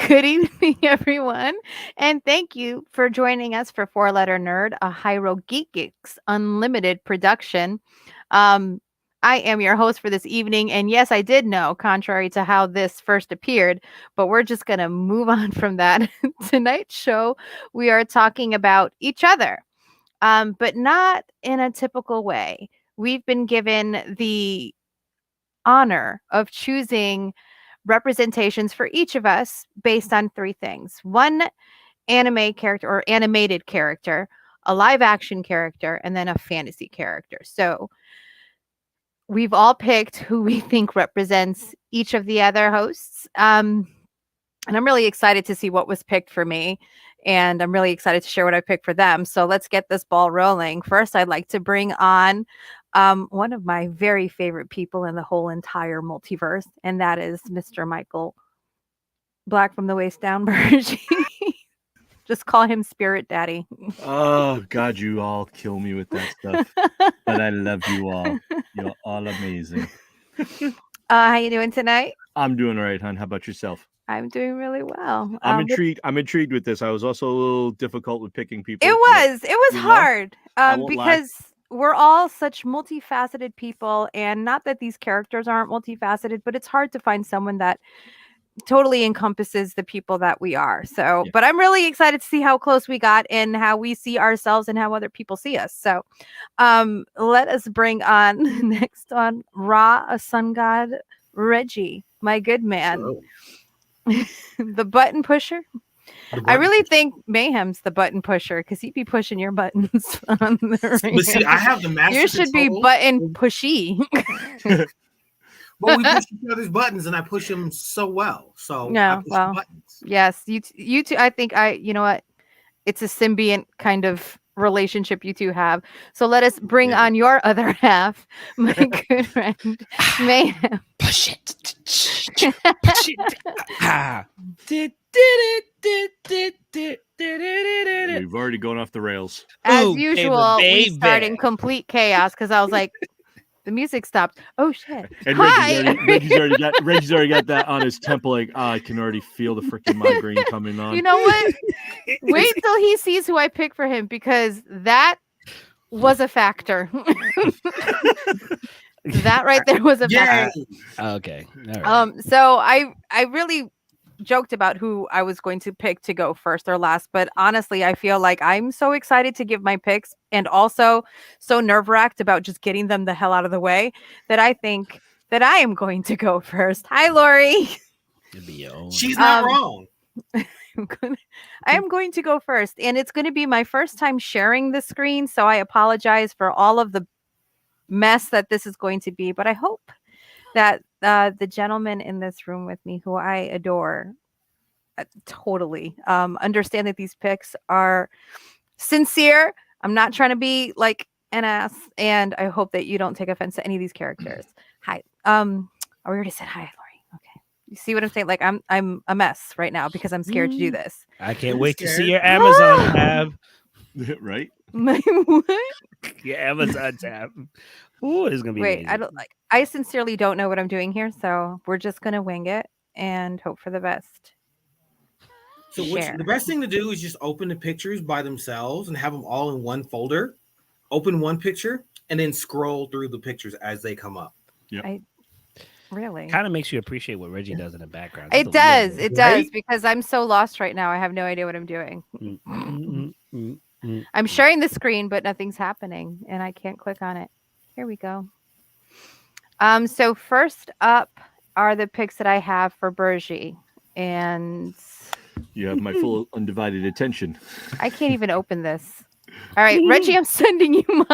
Good evening, everyone, and thank you for joining us for Four Letter Nerd, a Hyro Geeks Unlimited production. Um, I am your host for this evening, and yes, I did know, contrary to how this first appeared, but we're just going to move on from that. Tonight's show, we are talking about each other, but not in a typical way. We've been given the honor of choosing representations for each of us based on three things: one anime character or animated character, a live action character, and then a fantasy character. So we've all picked who we think represents each of the other hosts. And I'm really excited to see what was picked for me. And I'm really excited to share what I picked for them. So let's get this ball rolling. First, I'd like to bring on one of my very favorite people in the whole entire multiverse, and that is Mr. Michael Black from the waist down Bergie. Just call him Spirit Daddy. Oh, God, you all kill me with that stuff. But I love you all. You're all amazing. How you doing tonight? I'm doing all right, hon. How about yourself? I'm doing really well. I'm intrigued. I'm intrigued with this. I was also a little difficult with picking people. It was hard because we're all such multifaceted people, and not that these characters aren't multifaceted, but it's hard to find someone that totally encompasses the people that we are. So, but I'm really excited to see how close we got and how we see ourselves and how other people see us. So, let us bring on next on Ra, a sun god, Reggie, my good man. The button pusher. I really think Mayhem's the button pusher because he'd be pushing your buttons on the ring. But see, I have the master. You should be button pushy. But we push each other's buttons, and I push them so well. So no, well, yes, you two. I think you know what? It's a symbiont kind of relationship you two have. So let us bring on your other half, my good friend Mayhem. Push it. Push it. We've already gone off the rails. As usual, we start in complete chaos because I was like, the music stopped. Oh shit! And Hi. Reggie's already got that on his temple. Like, I can already feel the freaking migraine coming on. You know what? Wait till he sees who I pick for him because that was a factor. That right there was a factor. Okay. All right. So I really joked about who I was going to pick to go first or last, but honestly, I feel like I'm so excited to give my picks and also so nerve-wracked about just getting them the hell out of the way that I think that I am going to go first. Hi, Lori. She's not wrong. I am going to go first, and it's going to be my first time sharing the screen, so I apologize for all of the mess that this is going to be, but I hope that the gentlemen in this room with me, who I adore, totally understand that these picks are sincere. I'm not trying to be like an ass, and I hope that you don't take offense to any of these characters. Hi. We already said hi, Lori. Okay. You see what I'm saying? Like I'm a mess right now because I'm scared to do this. I can't wait to see your Amazon tab. Right? My what? Your Amazon tab. Ooh, it's gonna be amazing. I sincerely don't know what I'm doing here, so we're just gonna wing it and hope for the best. So the best thing to do is just open the pictures by themselves and have them all in one folder. Open one picture and then scroll through the pictures as they come up. Yeah. Really kind of makes you appreciate what Reggie does in the background. It does. It does because I'm so lost right now. I have no idea what I'm doing. I'm sharing the screen, but nothing's happening, and I can't click on it. Here we go. So first up are the picks that I have for Bergie, and you have my full undivided attention. I can't even open this. All right, Reggie, I'm sending you mine.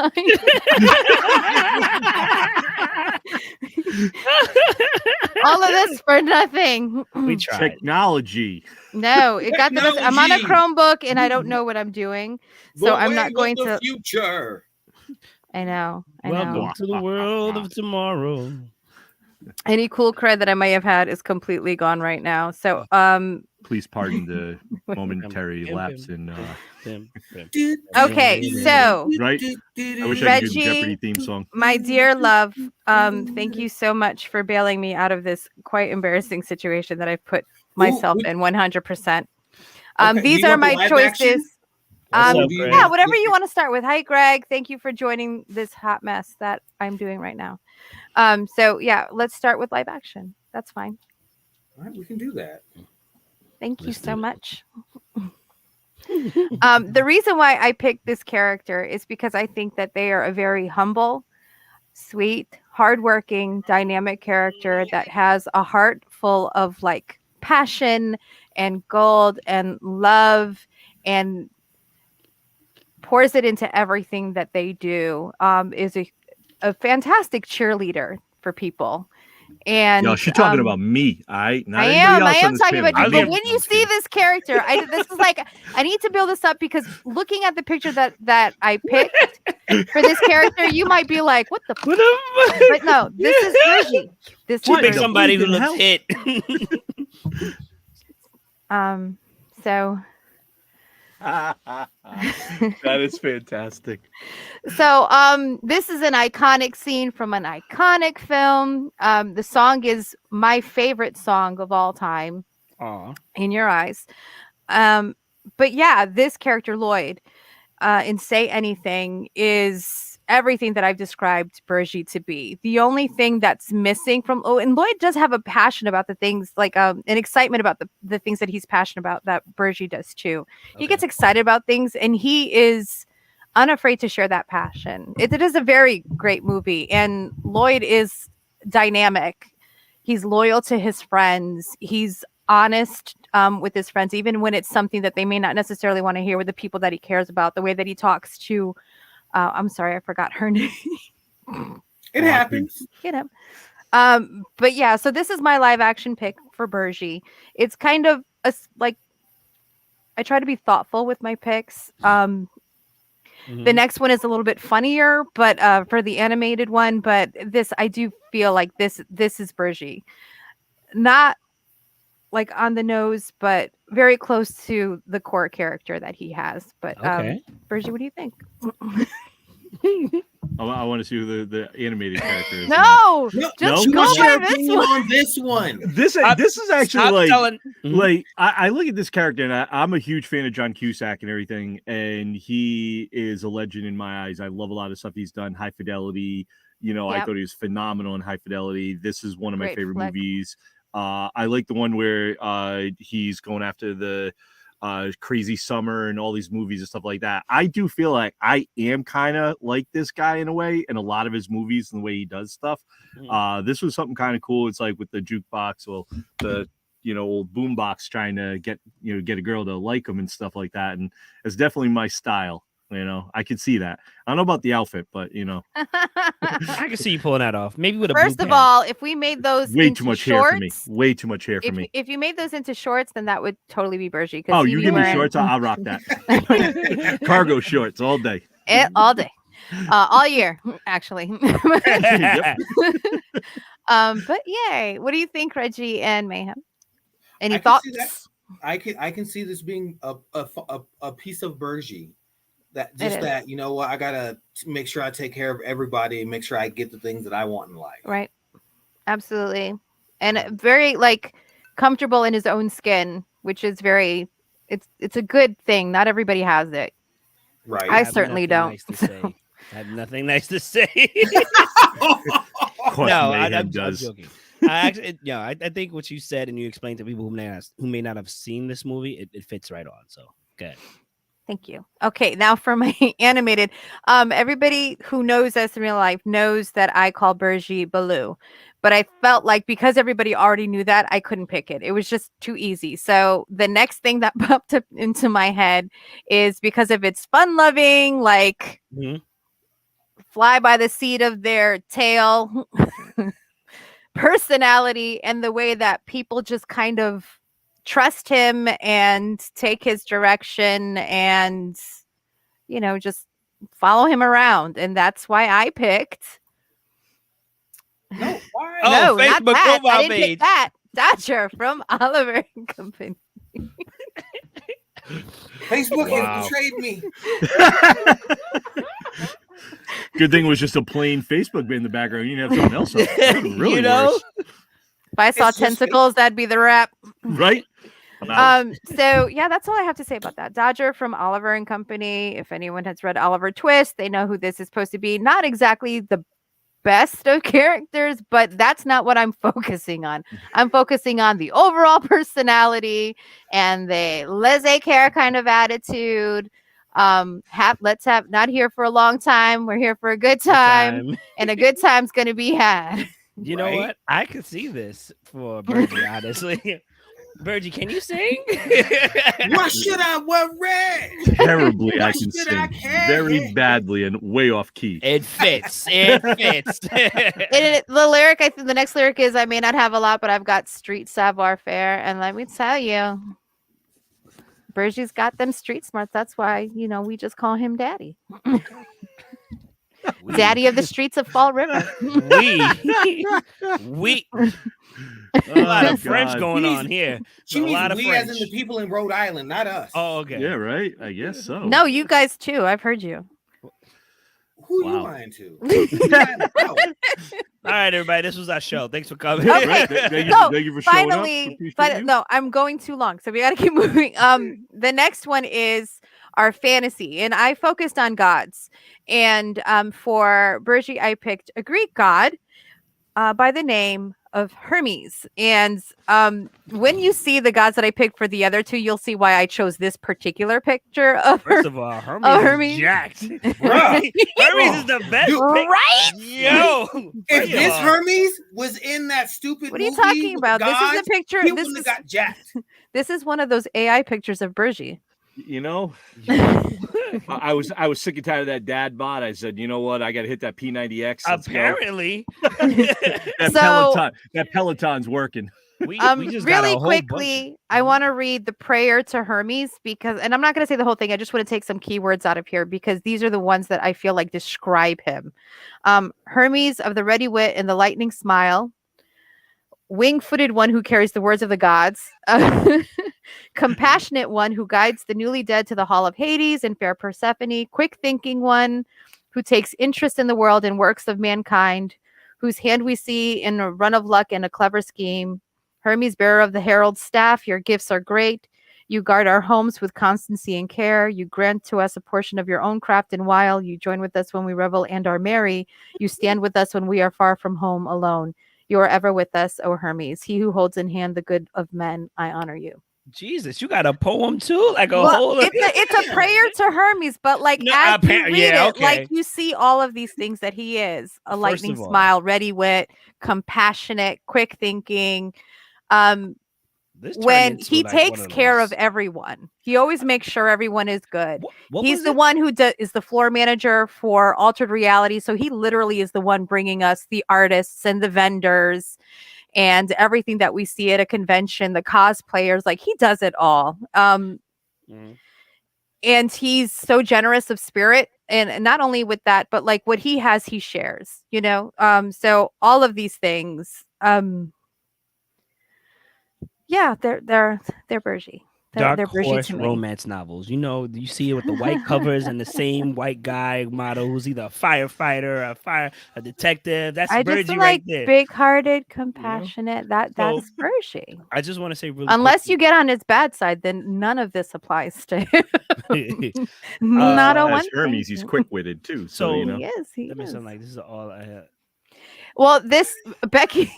All of this for nothing. We tried. Technology. No, it got the best. I'm on a Chromebook and I don't know what I'm doing, so I'm not going to. Future. I know. Welcome to the world of tomorrow. Any cool cred that I may have had is completely gone right now. So, please pardon the momentary lapse in. Okay, so right. I wish I could do the Jeopardy theme song. My dear love, thank you so much for bailing me out of this quite embarrassing situation that I've put myself Ooh, in 100%. okay. Do These you are want the my live choices. action? What's Or up, do you Greg? Yeah, want whatever you want to start with. Hi, Greg. Thank you for joining this hot mess that I'm doing right now. So yeah, let's start with live action. That's fine. All right, we can do that. Thank you Let's do so it. much. The reason why I picked this character is because I think that they are a very humble, sweet, hardworking, dynamic character that has a heart full of like passion and gold and love and pours it into everything that they do. Is a fantastic cheerleader for people. Yo, And she's talking about me, all right? I Not anybody am. I else on am this talking panel. about you. I But mean, when I'm you just see kidding. this character, this is like I need to build this up because looking at the picture that I picked for this character, you might be like, "What the?" What the But no, this is Virgie. This is She picked the Virgie. somebody who freaking looks hell? hit. So That is fantastic. this is an iconic scene from an iconic film. The song is my favorite song of all time. Aw. In Your Eyes. But yeah, this character Lloyd in Say Anything is everything that I've described Bergie to be. The only thing that's missing from and Lloyd does have a passion about the things like an excitement about the things that he's passionate about that Bergie does too. He Okay. gets excited about things and he is unafraid to share that passion. It is a very great movie and Lloyd is dynamic. He's loyal to his friends. He's honest with his friends, even when it's something that they may not necessarily want to hear with the people that he cares about. The way that he talks to, I'm sorry, I forgot her name. It happens. Get him. But yeah, so this is my live action pick for Bergie. It's kind of like I try to be thoughtful with my picks. The next one is a little bit funnier, but for the animated one, but this I do feel like this is Bergie. Not like on the nose, but very close to the core character that he has. But Okay. Bergie, what do you think? I want to see who the animated character is. No, No, just No? go what's by your this opinion one. on this one? This is actually Stop like telling. Mhm. like I look at this character and I'm a huge fan of John Cusack and everything, and he is a legend in my eyes. I love a lot of stuff he's done. High Fidelity, I Yep. thought he was phenomenal in High Fidelity. This is one of my Great favorite flick. movies. I like the one where he's going after the Crazy Summer and all these movies and stuff like that. I do feel like I am kind of like this guy in a way in a lot of his movies and the way he does stuff. This was something kind of cool. It's like with the jukebox, well, the old boombox trying to get a girl to like him and stuff like that. And it's definitely my style. I can see that. I don't know about the outfit, but I can see you pulling that off. Maybe with a First boot of camp. all, if we made those way into too much shorts, hair for me. Way too much hair for me. if you made those into shorts, then that would totally be Bergie. Oh, you give me shorts, I'll rock that. Cargo shorts all day. All day, all year, actually. Yep. But yay! What do you think, Reggie and Mayhem? Any I can thoughts? see that. I can see this being a piece of Bergie. That just is. that what I gotta make sure I take care of everybody and make sure I get the things that I want in life. Right. Absolutely. And very like comfortable in his own skin, which is very it's a good thing. Not everybody has it. Right. I have certainly nothing don't. Nice to say. I have nothing nice to say. Of course, No, Mayhem I'm does. joking. I actually, I think what you said and you explained to people who may not have seen this movie, it fits right on. So good. Thank you. Okay, now for my animated. Everybody who knows us in real life knows that I call Bergie Baloo. But I felt like because everybody already knew that, I couldn't pick it. It was just too easy. So the next thing that popped up into my head is because of its fun-loving, like fly by the seat of their tail personality and the way that people just kind of trust him and take his direction and just follow him around, and that's why I picked No, why? Oh, no, not Facebook that. profile I didn't page. pick that. Dodger from Oliver and Company. Facebook Wow. has betrayed me. Good thing it was just a plain Facebook in the background. You didn't have something else up. That would've really You know? worse. If I saw It's just- tentacles, that'd be the wrap. Right? I'm out. So yeah, that's all I have to say about that. Dodger from Oliver and Company. If anyone has read Oliver Twist, they know who this is supposed to be. Not exactly the best of characters, but that's not what I'm focusing on. I'm focusing on the overall personality and the laissez-faire kind of attitude. Let's have not here for a long time. We're here for a good time, and a good time's gonna be had. You know what? I could see this for Virgie, honestly. Virgie, can you sing? Why should I worry? Terribly, Why I can should sing I care? very badly and way off key. It fits. It fits. The lyric, I think the next lyric is, I may not have a lot, but I've got street savoir faire. And let me tell you, Bergie's got them street smarts. That's why, we just call him Daddy. Daddy of the streets of Fall River. We. A lot of French going on here. She means we as in the people in Rhode Island, not us. Oh, okay. Yeah, right. I guess so. No, you guys too. I've heard you. Who you lying to? All right, everybody. This was our show. Thanks for coming. Okay. Right. Thank you for showing up. But no, I'm going too long, so we got to keep moving. The next one is our fantasy, and I focused on gods. And for Bergie, I picked a Greek god by the name of Hermes. And when you see the gods that I picked for the other two, you'll see why I chose this particular picture of First of all, Hermes is jacked. Right? Hermes is the best. Right? Yo. If this Hermes was in that stupid What are you talking about? Gods, this is the picture. He This wouldn't is have got jacked. This is one of those AI pictures of Bergie. I was sick and tired of that dad bod. I said, you know what? I got to hit that P90X. Apparently, that Peloton's working. We just really quickly, I want to read the prayer to Hermes and I'm not going to say the whole thing. I just want to take some keywords out of here because these are the ones that I feel like describe him. Hermes of the ready wit and the lightning smile. Wing-footed one who carries the words of the gods, compassionate one who guides the newly dead to the hall of Hades and fair Persephone, quick-thinking one who takes interest in the world and works of mankind, whose hand we see in a run of luck and a clever scheme. Hermes, bearer of the herald's staff, your gifts are great. You guard our homes with constancy and care. You grant to us a portion of your own craft and wile. You join with us when we revel and are merry. You stand with us when we are far from home alone. You are ever with us, O Hermes. He who holds in hand the good of men, I honor you. Jesus, you got a poem too? Like whole. It's a prayer to Hermes, but as you read it, like you see all of these things that he is: a lightning smile, ready wit, compassionate, quick thinking. When he takes care of everyone, he always makes sure everyone is good. He's the one who is the floor manager for Altered Reality. So he literally is the one bringing us the artists and the vendors and everything that we see at a convention, the cosplayers, like he does it all. And he's so generous of spirit. And not only with that, but like what he has, he shares, so all of these things, yeah, they're Bergie. Dark they're Bergie horse to me. romance novels. You see it with the white covers and the same white guy model who's either a firefighter, a detective. That's Bergie right there. Big-hearted, compassionate. That's Bergie. I just want to say, really unless quickly, you get on his bad side, then none of this applies to him. Not a one. Hermes, he's quick-witted too. So he is. That makes sound like this is all I have. Well, Becky,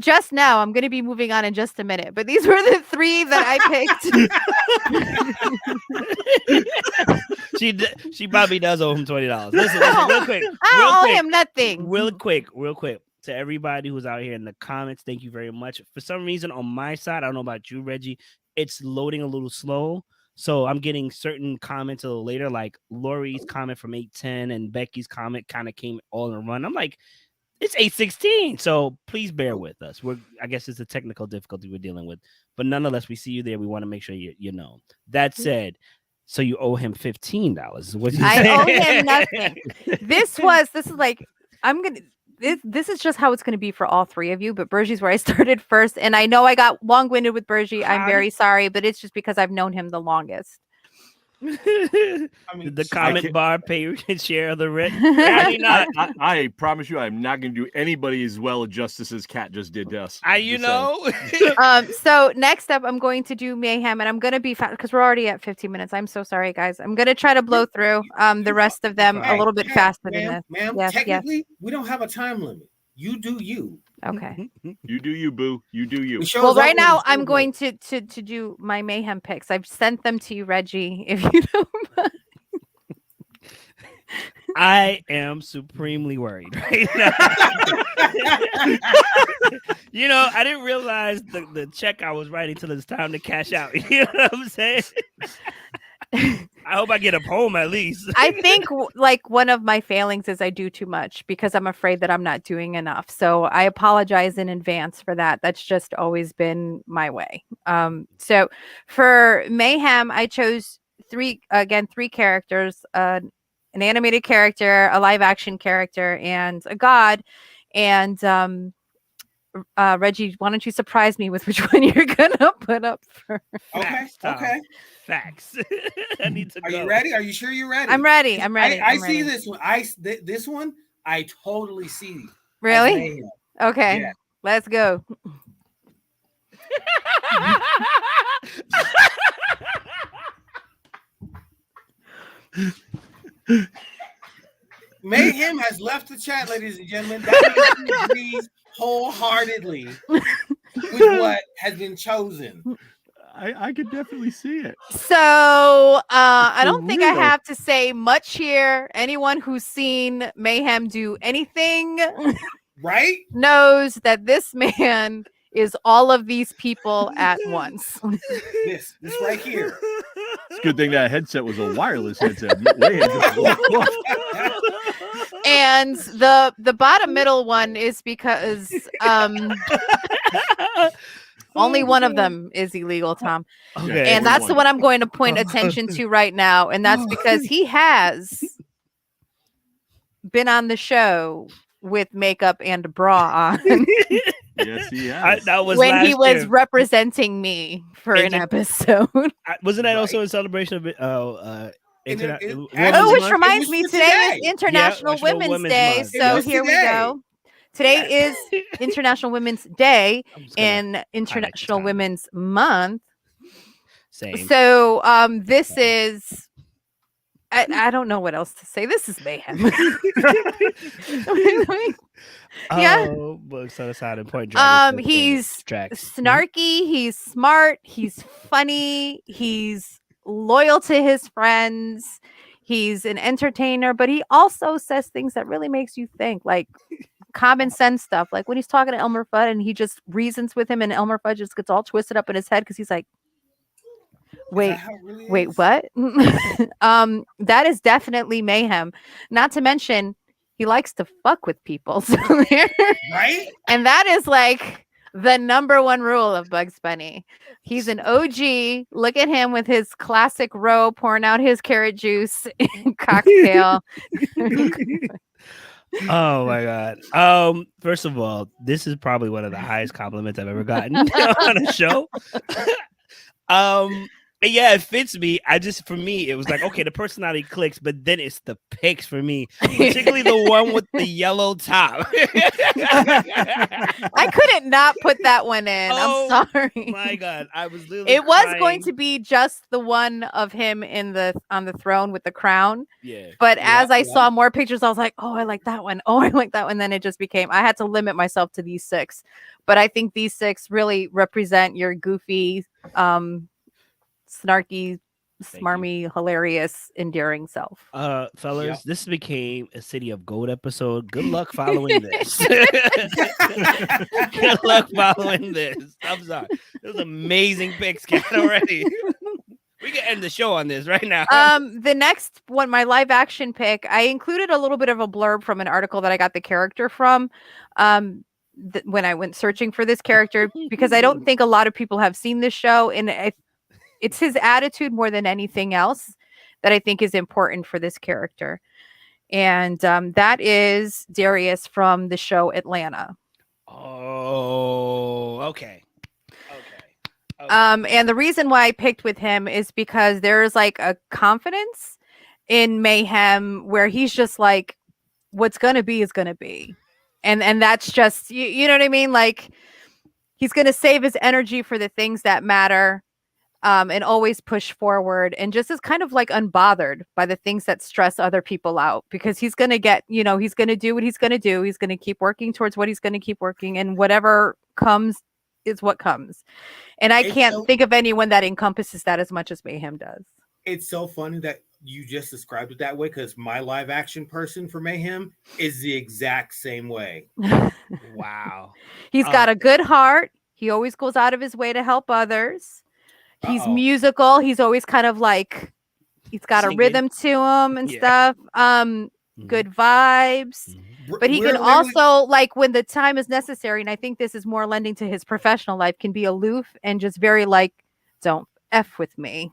just now, I'm going to be moving on in just a minute, but these were the three that I picked. She probably does owe him $20. Listen, real quick. I don't owe him nothing. Real quick. To everybody who's out here in the comments, thank you very much. For some reason, on my side, I don't know about you, Reggie, it's loading a little slow. So I'm getting certain comments a little later, like Lori's comment from 8:10 and Becky's comment kind of came all in a run. I'm like, it's 8:16. So please bear with us. I guess it's a technical difficulty we're dealing with. But nonetheless, we see you there. We want to make sure you know. That said, so you owe him $15. What you I owe him nothing. This is like, this is just how it's going to be for all three of you, but Bergie's where I started first. And I know I got long-winded with Bergie. I'm very sorry, but it's just because I've known him the longest. I mean, the comment bar pay share of the rent. I promise you, I'm not going to do anybody as well a justice as Kat just did to us. So next up, I'm going to do Mayhem, and I'm going to be fast because we're already at 15 minutes. I'm so sorry, guys. I'm going to try to blow through the rest of them a little bit faster than this. Ma'am, technically, we don't have a time limit. You do you. Okay. You do you, boo. You do you. Well, right now I'm going to do my Mayhem picks. I've sent them to you, Reggie. If you don't mind. I am supremely worried right now. I didn't realize the check I was writing till it's time to cash out. You know what I'm saying? I hope I get a poem at least. I think like one of my failings is I do too much because I'm afraid that I'm not doing enough. So I apologize in advance for that. That's just always been my way. So for Mayhem, I chose three characters, an animated character, a live action character, and a god. And Reggie, why don't you surprise me with which one you're gonna put up first? Okay. Facts. I need to. Are you ready? Are you sure you're ready? I'm ready. I see this one. This one I totally see. Really? Okay. Yeah. Let's go. Mayhem has left the chat, ladies and gentlemen. That agrees wholeheartedly with what has been chosen. I could definitely see it. So I don't think I have to say much here. Anyone who's seen Mayhem do anything right knows that this man is all of these people at once. This right here. It's a good thing that headset was a wireless headset. And the bottom middle one is because only one of them is illegal, Tom. Okay, and that's the one I'm going to point attention to right now. And that's because he has been on the show with makeup and a bra on. Yes, he has. That was when he was year. Representing me for an episode. Wasn't that also in celebration of which reminds me, today is International Women's Day. So here we go. Today is International Women's Day and International Women's Month. Same. So this is I don't know what else to say. This is mayhem. Books on the side and point. He's snarky, he's smart, he's funny, he's loyal to his friends, he's an entertainer, but he also says things that really makes you think, like common sense stuff. Like when he's talking to Elmer Fudd and he just reasons with him, and Elmer Fudd just gets all twisted up in his head because he's like, wait, what? That is definitely mayhem. Not to mention, he likes to fuck with people. So right? And that is like the number one rule of Bugs Bunny. He's an OG. Look at him with his classic robe, pouring out his carrot juice cocktail. Oh my god. First of all, this is probably one of the highest compliments I've ever gotten on a show. Yeah, it fits me. For me, it was like, okay, the personality clicks, but then it's the pics for me, particularly the one with the yellow top. I couldn't not put that one in. I'm sorry. My God, I was literally. It was going to be just the one of him on the throne with the crown. Yeah. But as I saw more pictures, I was like, oh, I like that one. Oh, I like that one. Then it just became, I had to limit myself to these 6. But I think these 6 really represent your goofy, snarky, smarmy, hilarious, endearing self. Fellas, this became a City of Gold episode. Good luck following this. Good luck following this. I'm sorry. It was amazing picks, Kat, already. We can end the show on this right now. The next one, my live action pick, I included a little bit of a blurb from an article that I got the character from. When I went searching for this character, because I don't think a lot of people have seen this show, and it's his attitude more than anything else that I think is important for this character. And that is Darius from the show Atlanta. Oh, okay. And the reason why I picked with him is because there's like a confidence in Mayhem where he's just like, what's gonna be is gonna be. And that's just you know what I mean? Like he's gonna save his energy for the things that matter. And always push forward and just is kind of like unbothered by the things that stress other people out because he's going to get, he's going to do what he's going to do. He's going to keep working towards what he's going to keep working, and whatever comes is what comes. And I can't think of anyone that encompasses that as much as Mayhem does. It's so funny that you just described it that way because my live action person for Mayhem is the exact same way. Wow. He's got a good heart. He always goes out of his way to help others. He's musical. He's always kind of like, he's got a rhythm to him and stuff. Good vibes. But he can also, like, when the time is necessary, and I think this is more lending to his professional life, can be aloof and just very like, don't F with me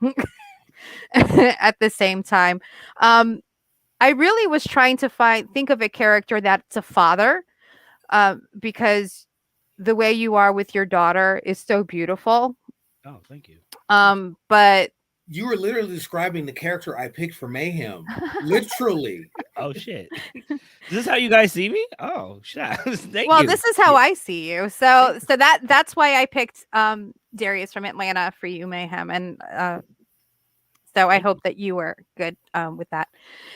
at the same time. I really was trying to think of a character that's a father, because the way you are with your daughter is so beautiful. Oh, thank you. But you were literally describing the character I picked for Mayhem. Literally. Oh shit. Is this how you guys see me? Oh shit. Thank well, you. This is how I see you. So that's why I picked Darius from Atlanta for you, Mayhem. And so I hope that you were good with that.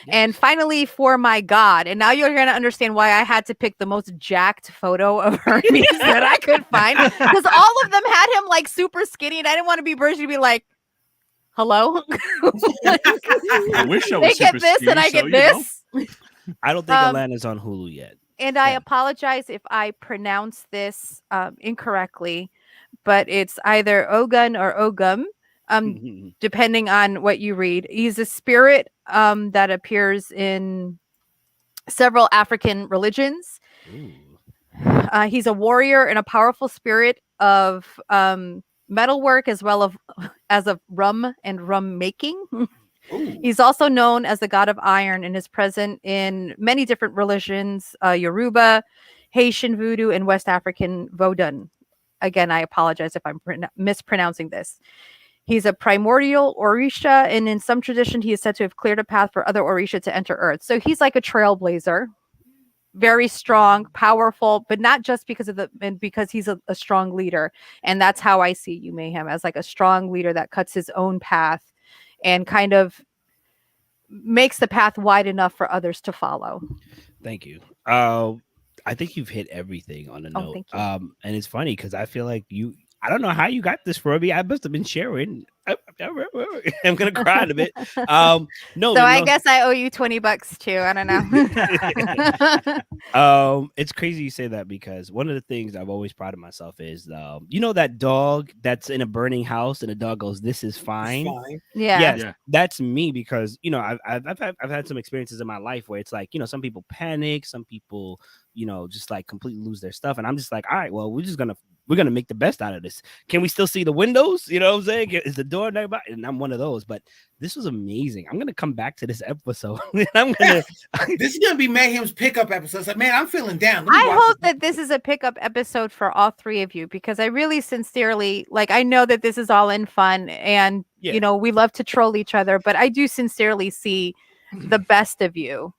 Yes. And finally, for my God, and now you're going to understand why I had to pick the most jacked photo of Hermes that I could find. Because all of them had him like super skinny, and I didn't want to be Virgin to be like, hello? I wish I was they get this skinny, and I get this. I don't think Atlanta's on Hulu yet. And I apologize if I pronounce this incorrectly, but it's either Ogun or Ogum. Depending on what you read. He's a spirit that appears in several African religions. He's a warrior and a powerful spirit of metalwork as of rum and rum making. He's also known as the god of iron and is present in many different religions, Yoruba, Haitian voodoo, and West African Vodun. Again, I apologize if I'm mispronouncing this. He's a primordial Orisha, and in some tradition, he is said to have cleared a path for other Orisha to enter Earth. So he's like a trailblazer, very strong, powerful, but not just because he's a strong leader. And that's how I see you, Mayhem, as like a strong leader that cuts his own path and kind of makes the path wide enough for others to follow. Thank you. I think you've hit everything on the note. Thank you. And it's funny because I feel like I don't know how you got this for me. I must have been sharing. I'm gonna cry in a bit. No. So I guess I owe you $20 too. I don't know. It's crazy you say that because one of the things I've always prided myself is, that dog that's in a burning house and the dog goes, "This is fine." Yeah. Yes, that's me because I've had some experiences in my life where it's like some people panic, some people just like completely lose their stuff, and I'm just like, all right, well, we're gonna make the best out of this. Can we still see the windows? You know what I'm saying? Is the door nearby? And I'm one of those, but this was amazing. I'm gonna come back to this episode. This is gonna be Mayhem's pickup episode. So, man, I'm feeling down. I hope that this is a pickup episode for all three of you because I really sincerely I know that this is all in fun and we love to troll each other, but I do sincerely see the best of you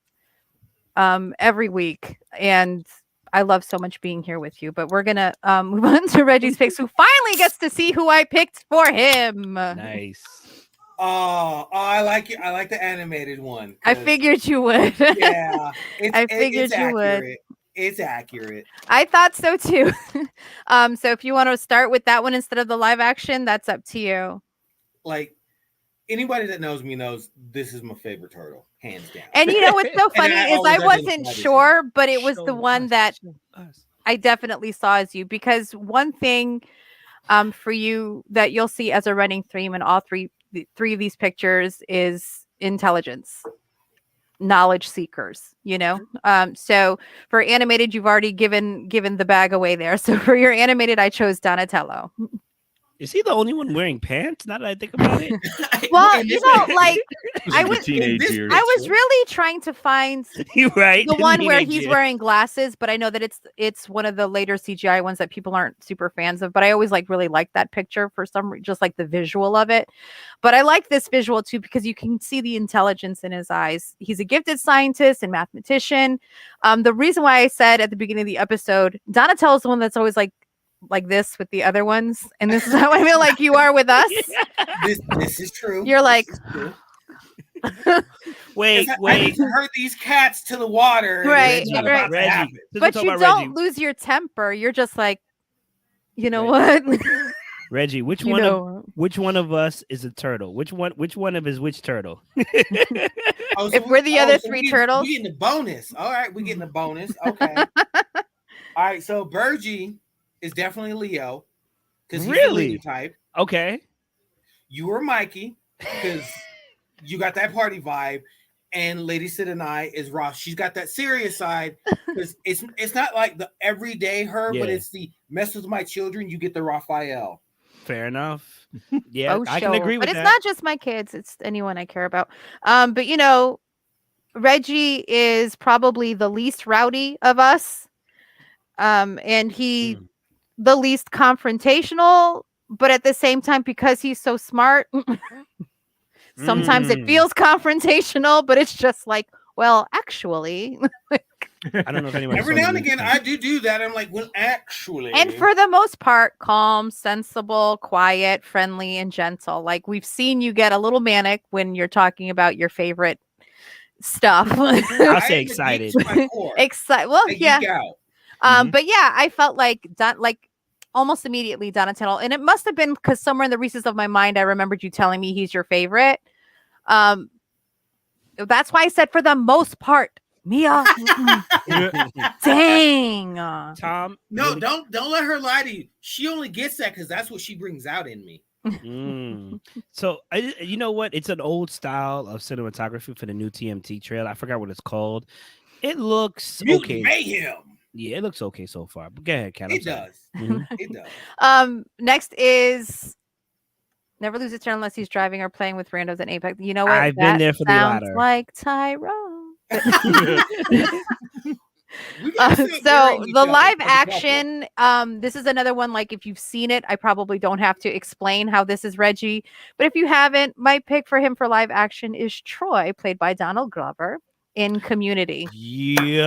every week, and I love so much being here with you, but we're going to move on to Reggie's picks, who finally gets to see who I picked for him. Nice. Oh, I like it. I like the animated one. I figured you would. Yeah. I figured you would. It's accurate. I thought so too. So if you want to start with that one instead of the live action, that's up to you. Like, anybody that knows me knows this is my favorite turtle, hands down. And what's so funny is I wasn't sure, but it was the one that I definitely saw as you, because one thing for you that you'll see as a running theme in all three of these pictures is intelligence, knowledge seekers, so for animated, you've already given the bag away there. So for your animated, I chose Donatello. Is he the only one wearing pants? Now that I think about it. Well, In you this know, picture- like This I is the was- teenage this years. I was really trying to find You're right. the one where he's teenage years. wearing glasses, but I know that it's one of the later CGI ones that people aren't super fans of. But I always really like that picture for some just like the visual of it. But I like this visual too because you can see the intelligence in his eyes. He's a gifted scientist and mathematician. The reason why I said at the beginning of the episode, Donatello's the one that's always like this with the other ones, and this is how I feel like you are with us. This is true. You're like, This is true. Wait, I need wait. to herd these cats to the water. and Right, it's not right. about to happen. Reggie. Since we're but talking you about don't Reggie, lose your temper. You're just like, you know Right. what? Reggie, which You one of know. which one of us is a turtle? Which one of is which turtle? Oh, If we're the other three turtles? we getting a bonus. All right, we're getting a bonus. Okay. All right, so Bergie is definitely Leo because he's Really? the leader type. Okay. You were Mikey because you got that party vibe, and Lady Sid and I is Ross. She's got that serious side because it's not like the everyday her, but Yeah. it's the mess with my children. You get the Raphael. Fair enough. Yeah, Oh, I can agree with but that. it's not just my kids; it's anyone I care about. But you know, Reggie is probably the least rowdy of us. And he Mm. the least confrontational, but at the same time, because he's so smart, sometimes it Mm. feels confrontational, but it's just like, well, actually. I don't know if anyone. Every now and again, I do that. I'm like, well, actually, And for the most part, calm, sensible, quiet, friendly, and gentle. Like we've seen you get a little manic when you're talking about your favorite stuff. I'll I say am a geek excited. to my core. Well, I yeah. geek out. Mhm. But yeah, I felt like almost immediately Donatello, and it must have been because somewhere in the recesses of my mind, I remembered you telling me he's your favorite. That's why I said for the most part, Mia. Dang. Tom. No, really- don't let her lie to you. She only gets that because that's what she brings out in me. Mm. So you know what? It's an old style of cinematography for the new TMT trail. I forgot what it's called. It looks Mutant okay. mayhem. Yeah, it looks okay so far. But go ahead, Kat. I'm It sorry. does. Mhm. It does. Next is never lose a turn unless he's driving or playing with randos in Apex. You know what? I've been there for the sounds latter. like Tyrone. We gotta stop So burying each the other live as a couple. action, this is another one. Like if you've seen it, I probably don't have to explain how this is Reggie. But if you haven't, my pick for him for live action is Troy, played by Donald Glover in Community. Yo.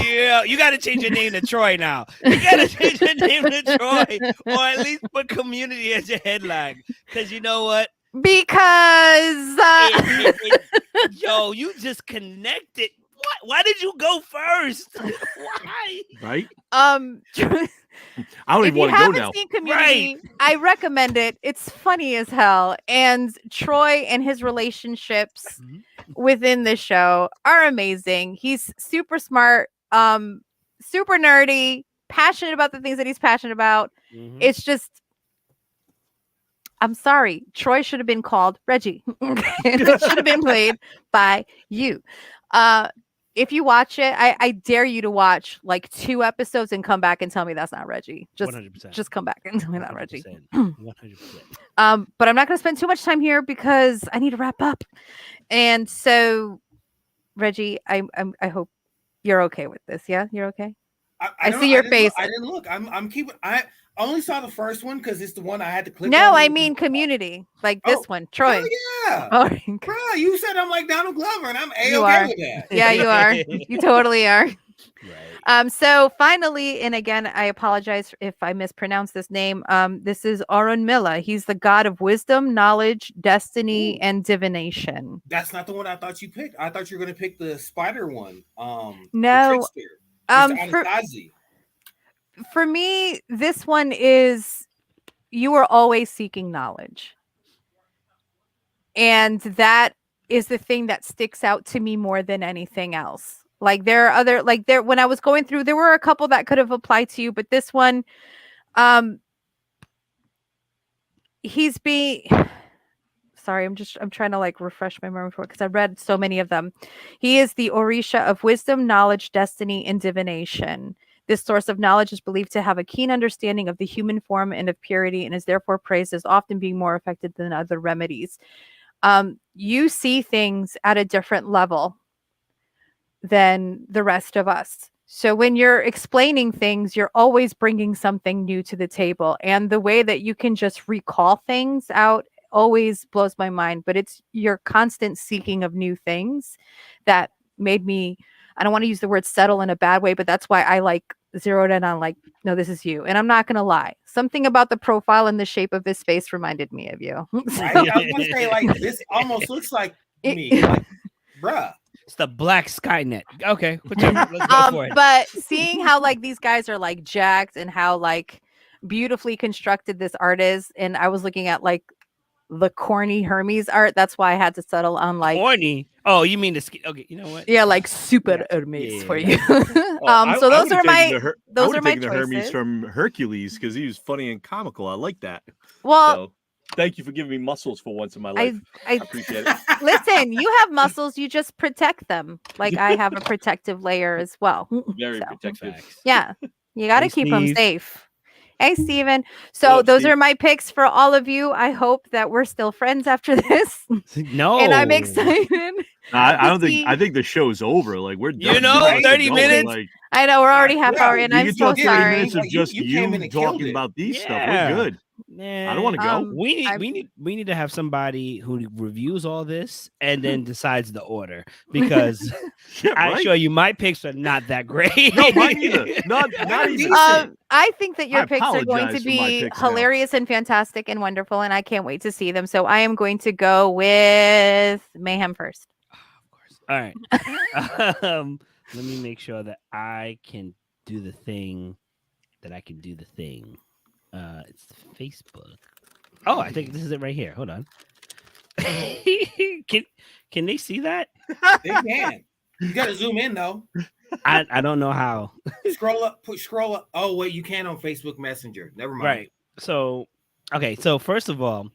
Yeah. You got to change your name to Troy now. You got to change your name to Troy, or at least put Community as your headline. Because you know what? Because Yo, you just connected. What? Why did you go first? Why? Right? I I don't if even you want to go haven't now. seen Community, I recommend it. It's funny as hell, and Troy and his relationships within the show are amazing. He's super smart, super nerdy, passionate about the things that he's passionate about. Mhm. It's just, I'm sorry, Troy should have been called Reggie. It should have been played by you. If you watch it, I dare you to watch like 2 episodes and come back and tell me that's not Reggie. 100%. Just come back and tell me that's Reggie. 100%. But I'm not going to spend too much time here because I need to wrap up. And so, Reggie, I hope you're okay with this. Yeah, you're okay. I don't see know. your I didn't face. Look, I didn't look. I'm keeping. I only saw the first one because it's the one I had to click. No, on. I mean Community, like this one, Troy. Hell yeah, All right. bro. You said I'm like Donald Glover, and I'm You A-okay are. with that. Yeah, you are. You totally are. Right. So finally, and again, I apologize if I mispronounce this name. This is Orunmila. He's the god of wisdom, knowledge, destiny, and divination. That's not the one I thought you picked. I thought you were gonna pick the spider one. No, the trickster, Mr. Anasazi. For me, this one is you are always seeking knowledge. And that is the thing that sticks out to me more than anything else. Like there are other when I was going through, there were a couple that could have applied to you, but this one, he's being sorry, I'm trying to like refresh my memory for it because I read so many of them. He is the Orisha of wisdom, knowledge, destiny, and divination. This source of knowledge is believed to have a keen understanding of the human form and of purity, and is therefore praised as often being more effective than other remedies. You see things at a different level than the rest of us. So when you're explaining things, you're always bringing something new to the table. And the way that you can just recall things out always blows my mind. But it's your constant seeking of new things that made me, I don't want to use the word settle in a bad way, but that's why I like zeroed in on like, no, this is you. And I'm not going to lie. Something about the profile and the shape of his face reminded me of you. Right? I was going to say, like, this almost looks like me. Like, bruh. It's the Black Skynet. Okay, whichever. Let's go for it. But seeing how like these guys are like jacked and how like beautifully constructed this art is, and I was looking at like the corny Hermes art. That's why I had to settle on like corny. Oh, you mean the okay? You know what? Yeah, like super Hermes for you. So those are my the Hermes choices. from Hercules because he was funny and comical. I like that. Well. So, thank you for giving me muscles for once in my life. I appreciate it. Listen, you have muscles, you just protect them. Like I have a protective layer as well. Very protective. Yeah. You got to keep them safe. Hey, Steven. So those Steve? are my picks for all of you. I hope that we're still friends after this. No. And I'm excited. I don't think. I think the show's over. Like we're done. 30 minutes. Like, I know we're already half hour in. I'm so sorry. Minutes of just you talking about these stuff. We're good. Nah, I don't want to go. We need to have somebody who reviews all this and then decides the order because I assure you my picks are not that great. No, mine either. Not even. I think that your picks are going to be hilarious and fantastic and wonderful, and I can't wait to see them. So I am going to go with Mayhem first. Of course. All right. Let me make sure that I can do the thing. It's Facebook. Oh, I think this is it right here. Hold on. Can they see that? They can. You got to zoom in though. I don't know how. Scroll up. Oh wait, you can on Facebook Messenger. Never mind. Right. So, okay. So first of all,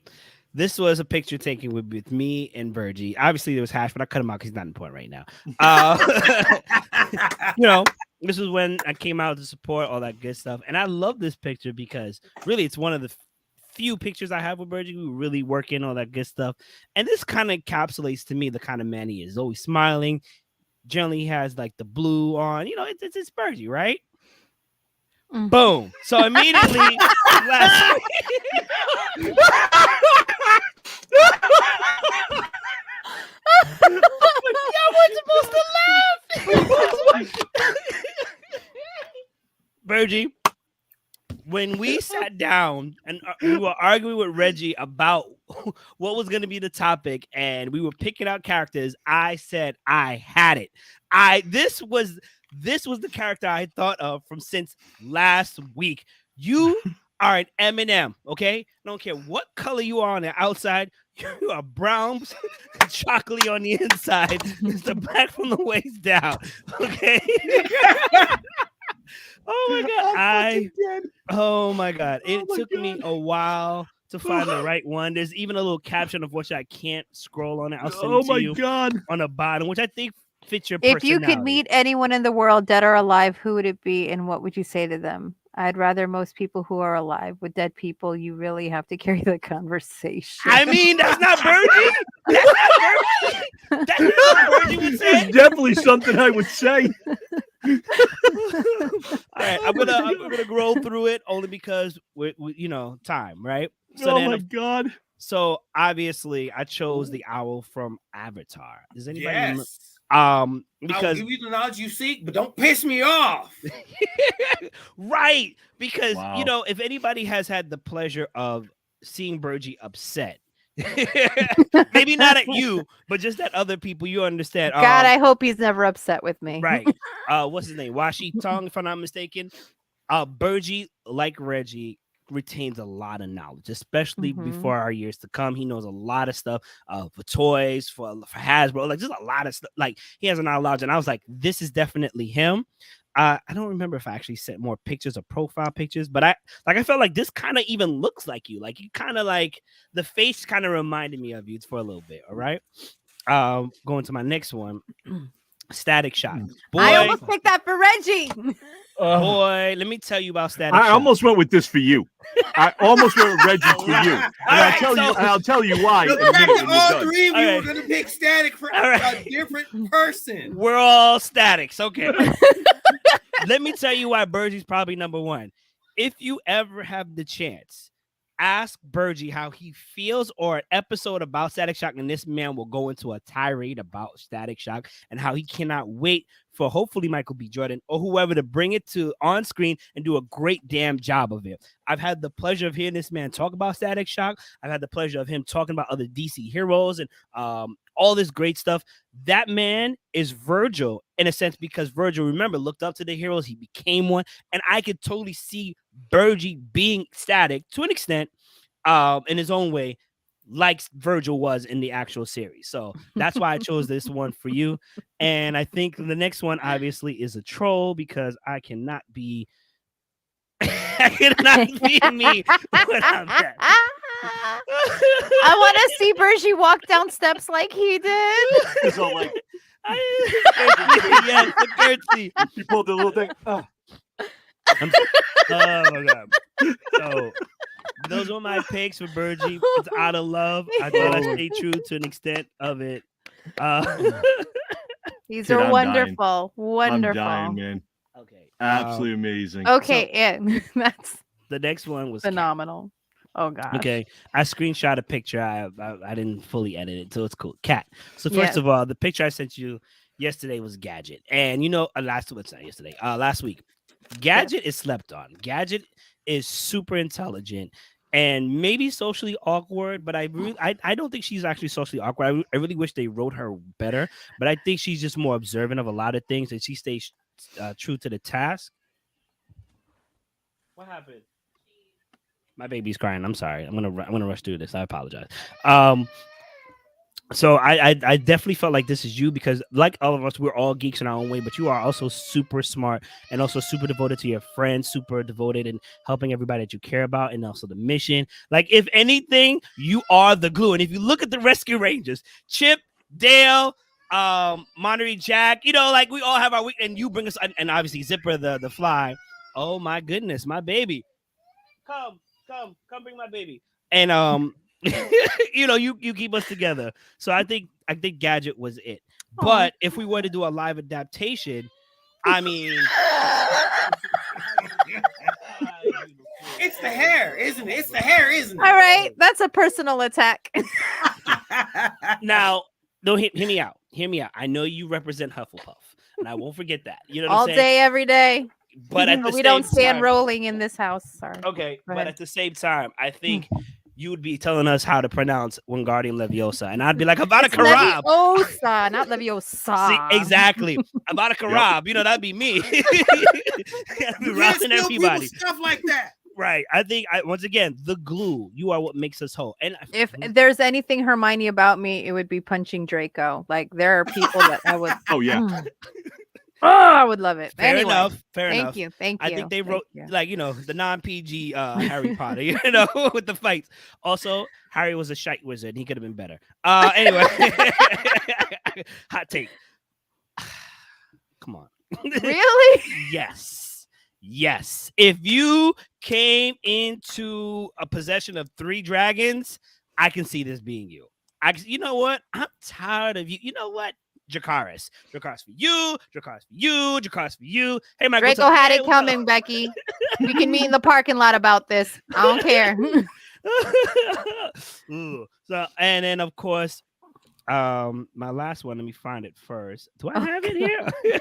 this was a picture taken with me and Virgie. Obviously, there was Hash, but I cut him out because he's not important right now. This was when I came out to support all that good stuff. And I love this picture because really it's one of the few pictures I have with Virgie who really work in all that good stuff. And this kind of encapsulates to me the kind of man he is. Always smiling. Generally, he has like the blue on. It's Virgie, right? Mm. Boom. So immediately last week. Y'all weren't supposed to laugh. Virgie, when we sat down and we were arguing with Reggie about what was going to be the topic and we were picking out characters, I said I had it. This was the character I thought of since last week. You are an M&M, okay? I don't care what color you are on the outside. You are brown, chocolatey on the inside. It's the back from the waist down, okay? Oh my god! It took me a while to find the right one. There's even a little caption of which I can't scroll on it. I'll send it to you on the bottom, which I think fits your personality. If you could meet anyone in the world, dead or alive, who would it be, and what would you say to them? I'd rather most people who are alive. With dead people, you really have to carry the conversation. I mean, that's not Virgie. That's not what Virgie would say. It's definitely something I would say. All right, I'm gonna roll through it only because we time, right? So my god! So obviously, I chose the owl from Avatar. Does anybody? Yes. Because I'll give you the knowledge you seek, but don't piss me off. Right, because if anybody has had the pleasure of seeing Virgie upset. Maybe not at you, but just at other people. You understand? God, I hope he's never upset with me. Right. What's his name? Washi Tong, if I'm not mistaken. Virgie, like Reggie, retains a lot of knowledge, especially before our years to come. He knows a lot of stuff for toys, for Hasbro, like just a lot of stuff. Like he has a lot of knowledge, and I was like, this is definitely him. I don't remember if I actually sent more pictures or profile pictures, but I felt like this kind of even looks like you. Like you kind of like the face kind of reminded me of you for a little bit. All right. Going to my next one. Static Shock. Boy, I almost picked that for Reggie. boy, let me tell you about Static I Shock. almost went with this for you. I almost went with Reggie for you, and right, I'll tell you why. The In a fact minute that when you're all done. three of you All were right. going to pick Static for All right. a different person. We're all statics. Okay. Let me tell you why Burgie's probably number one. If you ever have the chance, ask Burgie how he feels or an episode about Static Shock, and this man will go into a tirade about Static Shock and how he cannot wait for hopefully Michael B. Jordan or whoever to bring it to on screen and do a great damn job of it. I've had the pleasure of hearing this man talk about Static Shock. I've had the pleasure of him talking about other DC heroes and all this great stuff. That man is Virgil in a sense because Virgil, remember, looked up to the heroes. He became one. And I could totally see Burgie being Static to an extent in his own way, like Virgil was in the actual series. So that's why I chose this one for you. And I think the next one obviously is a troll because I cannot be I cannot be me without that. I want to see Bergie walk down steps like he did. It's all like Yes, the curtsy. he pulled the little thing. Oh my god. So those were my picks for Burgie. It's out of love. I thought I stayed true to an extent of it. These Dude, are I'm wonderful. Wonderful. I'm dying, man. Okay. Absolutely amazing. Okay, and that's The next one was phenomenal. Oh gosh. Okay, I screenshot a picture. I didn't fully edit it, so it's cool. Cat. So first Yes. of all, the picture I sent you yesterday was Gadget, and last week, Gadget is slept on. Gadget is super intelligent and maybe socially awkward, but I don't think she's actually socially awkward. I really wish they wrote her better, but I think she's just more observant of a lot of things, and she stays true to the task. What happened? My baby's crying. I'm sorry. I'm gonna rush through this. I apologize. So I definitely felt like this is you because, like all of us, we're all geeks in our own way, but you are also super smart and also super devoted to your friends, super devoted in helping everybody that you care about, and also the mission. Like, if anything, you are the glue. And if you look at the Rescue Rangers, Chip, Dale, Monterey Jack, like we all have our week, and you bring us, and obviously Zipper the fly. Oh my goodness, my baby, come bring my baby. And you keep us together. So I think Gadget was it. Aww. But if we were to do a live adaptation, I mean It's the hair, isn't it? It's the hair, isn't it? All right, that's a personal attack. now don't hear me out. Hear me out. I know you represent Hufflepuff, and I won't forget that. You know what All I'm saying? day, every day. But at the we don't same stand time, rolling in this house. Sorry. Okay, Go but ahead. at the same time, I think you would be telling us how to pronounce Wingardium Leviosa, and I'd be like, Avada It's Kedavra. Leviosa, not Leviosa. See, exactly. Avada Kedavra. That'd be me. I'd be You can't routing steal everybody. people's stuff like that. Right. I think once again, the glue. You are what makes us whole. And If there's anything Hermione about me, it would be punching Draco. Like, there are people that I would. Oh yeah. Oh, I would love it. fair Anyway, enough. Fair thank enough. you. Thank you. I think they Thank wrote you. the non-PG Harry Potter, with the fights. Also, Harry was a shite wizard. He could have been better. Anyway, hot take. Come on. Really? Yes. If you came into a possession of 3 dragons, I can see this being you. You know what? I'm tired of you. You know what? Dracarys for you. Dracarys for you. Dracarys for you. Hey, Michael. Draco had it coming, Becky. We can meet in the parking lot about this. I don't care. Ooh. So, and then of course, my last one. Let me find it first. Do I have it here?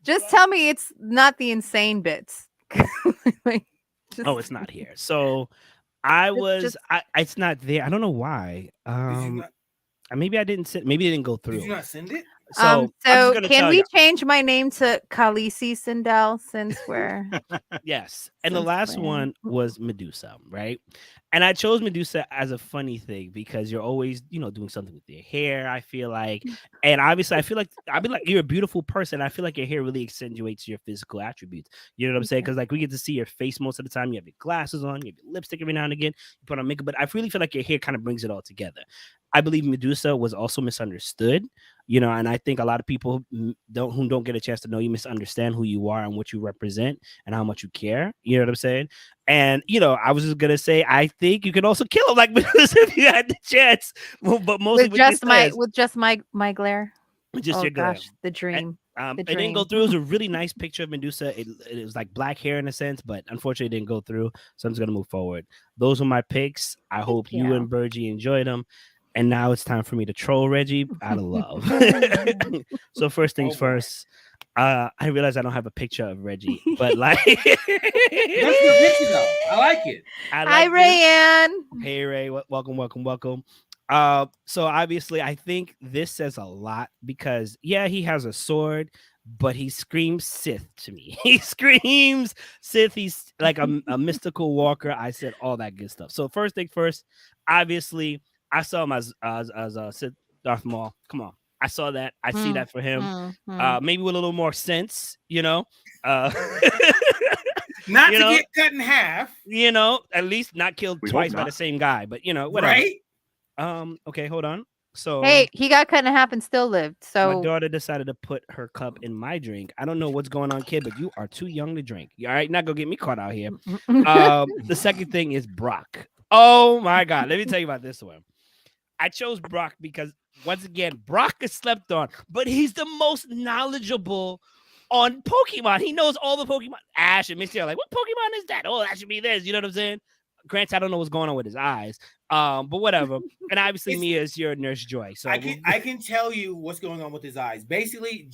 Just tell me it's not the insane bits. Like, Oh, it's not here. So I was. just- it's not there. I don't know why. Maybe I didn't send. Maybe it didn't go through. Did you not send it? So, I'm just so gonna can tell we ya. change my name to Khaleesi Sindel since we're Yes. And the Since last when? one was Medusa, right? And I chose Medusa as a funny thing because you're always, doing something with your hair, I feel like. And obviously, I feel like you're a beautiful person. I feel like your hair really accentuates your physical attributes. You know what I'm saying? Because, like, we get to see your face most of the time. You have your glasses on, you have your lipstick every now and again, you put on makeup. But I really feel like your hair kind of brings it all together. I believe Medusa was also misunderstood, you know, and I think a lot of people who don't get a chance to know you misunderstand who you are and what you represent and how much you care. You know what I'm saying? And you know, I was just gonna say, I think you can also kill him like Medusa if you had the chance, but mostly with your stance, with just my glare. just Oh your glare. gosh, the dream. The It didn't go dream. through. It was a really nice picture of Medusa. It was like black hair in a sense, but unfortunately it didn't go through. So I'm just gonna move forward. Those were my picks. I hope you you. and Bergie enjoyed them. And now it's time for me to troll Reggie out of love. So first things first, I realize I don't have a picture of Reggie, but like That's a good picture though. I like it. I Hi, like this. Rayanne. Hey Ray, welcome. So obviously I think this says a lot because yeah, he has a sword, but he screams Sith to me. He screams Sith. He's like a mystical walker. I said all that good stuff. So first thing first, obviously I saw him as a Sith Darth Maul. Come on, I saw that. I see that for him. Maybe with a little more sense, you know. Not you to know, get cut in half. you know, at least not killed We twice hope by not. the same guy. But you know, whatever. Right? Okay, hold on. So Hey, he got cut in half and still lived. my So daughter decided to put her cup in my drink. I don't know what's going on, kid, but you are too young to drink. All right, not gonna get me caught out here. The second thing is Brock. Oh my god, let me tell you about this one. I chose Brock because once again, Brock is slept on, but he's the most knowledgeable on Pokemon. He knows all the Pokemon. Ash and Misty are like, what Pokemon is that? Oh, that should be this. You know what I'm saying? Granted, I don't know what's going on with his eyes. But whatever. And obviously, Mia is your Nurse Joy. So I can tell you what's going on with his eyes. Basically,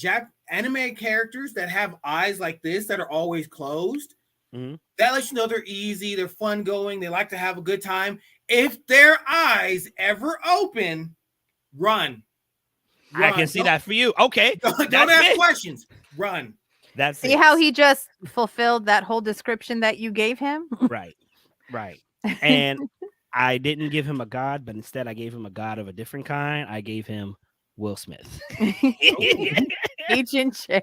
anime characters that have eyes like this that are always closed, that lets you know they're easy, they're fun going, they like to have a good time. If their eyes ever open, run. I can see that for you. Okay. Don't ask questions. Run. That's see how he just fulfilled that whole description that you gave him? Right. And I didn't give him a god, but instead I gave him a god of a different kind. I gave him Will Smith. Agent J.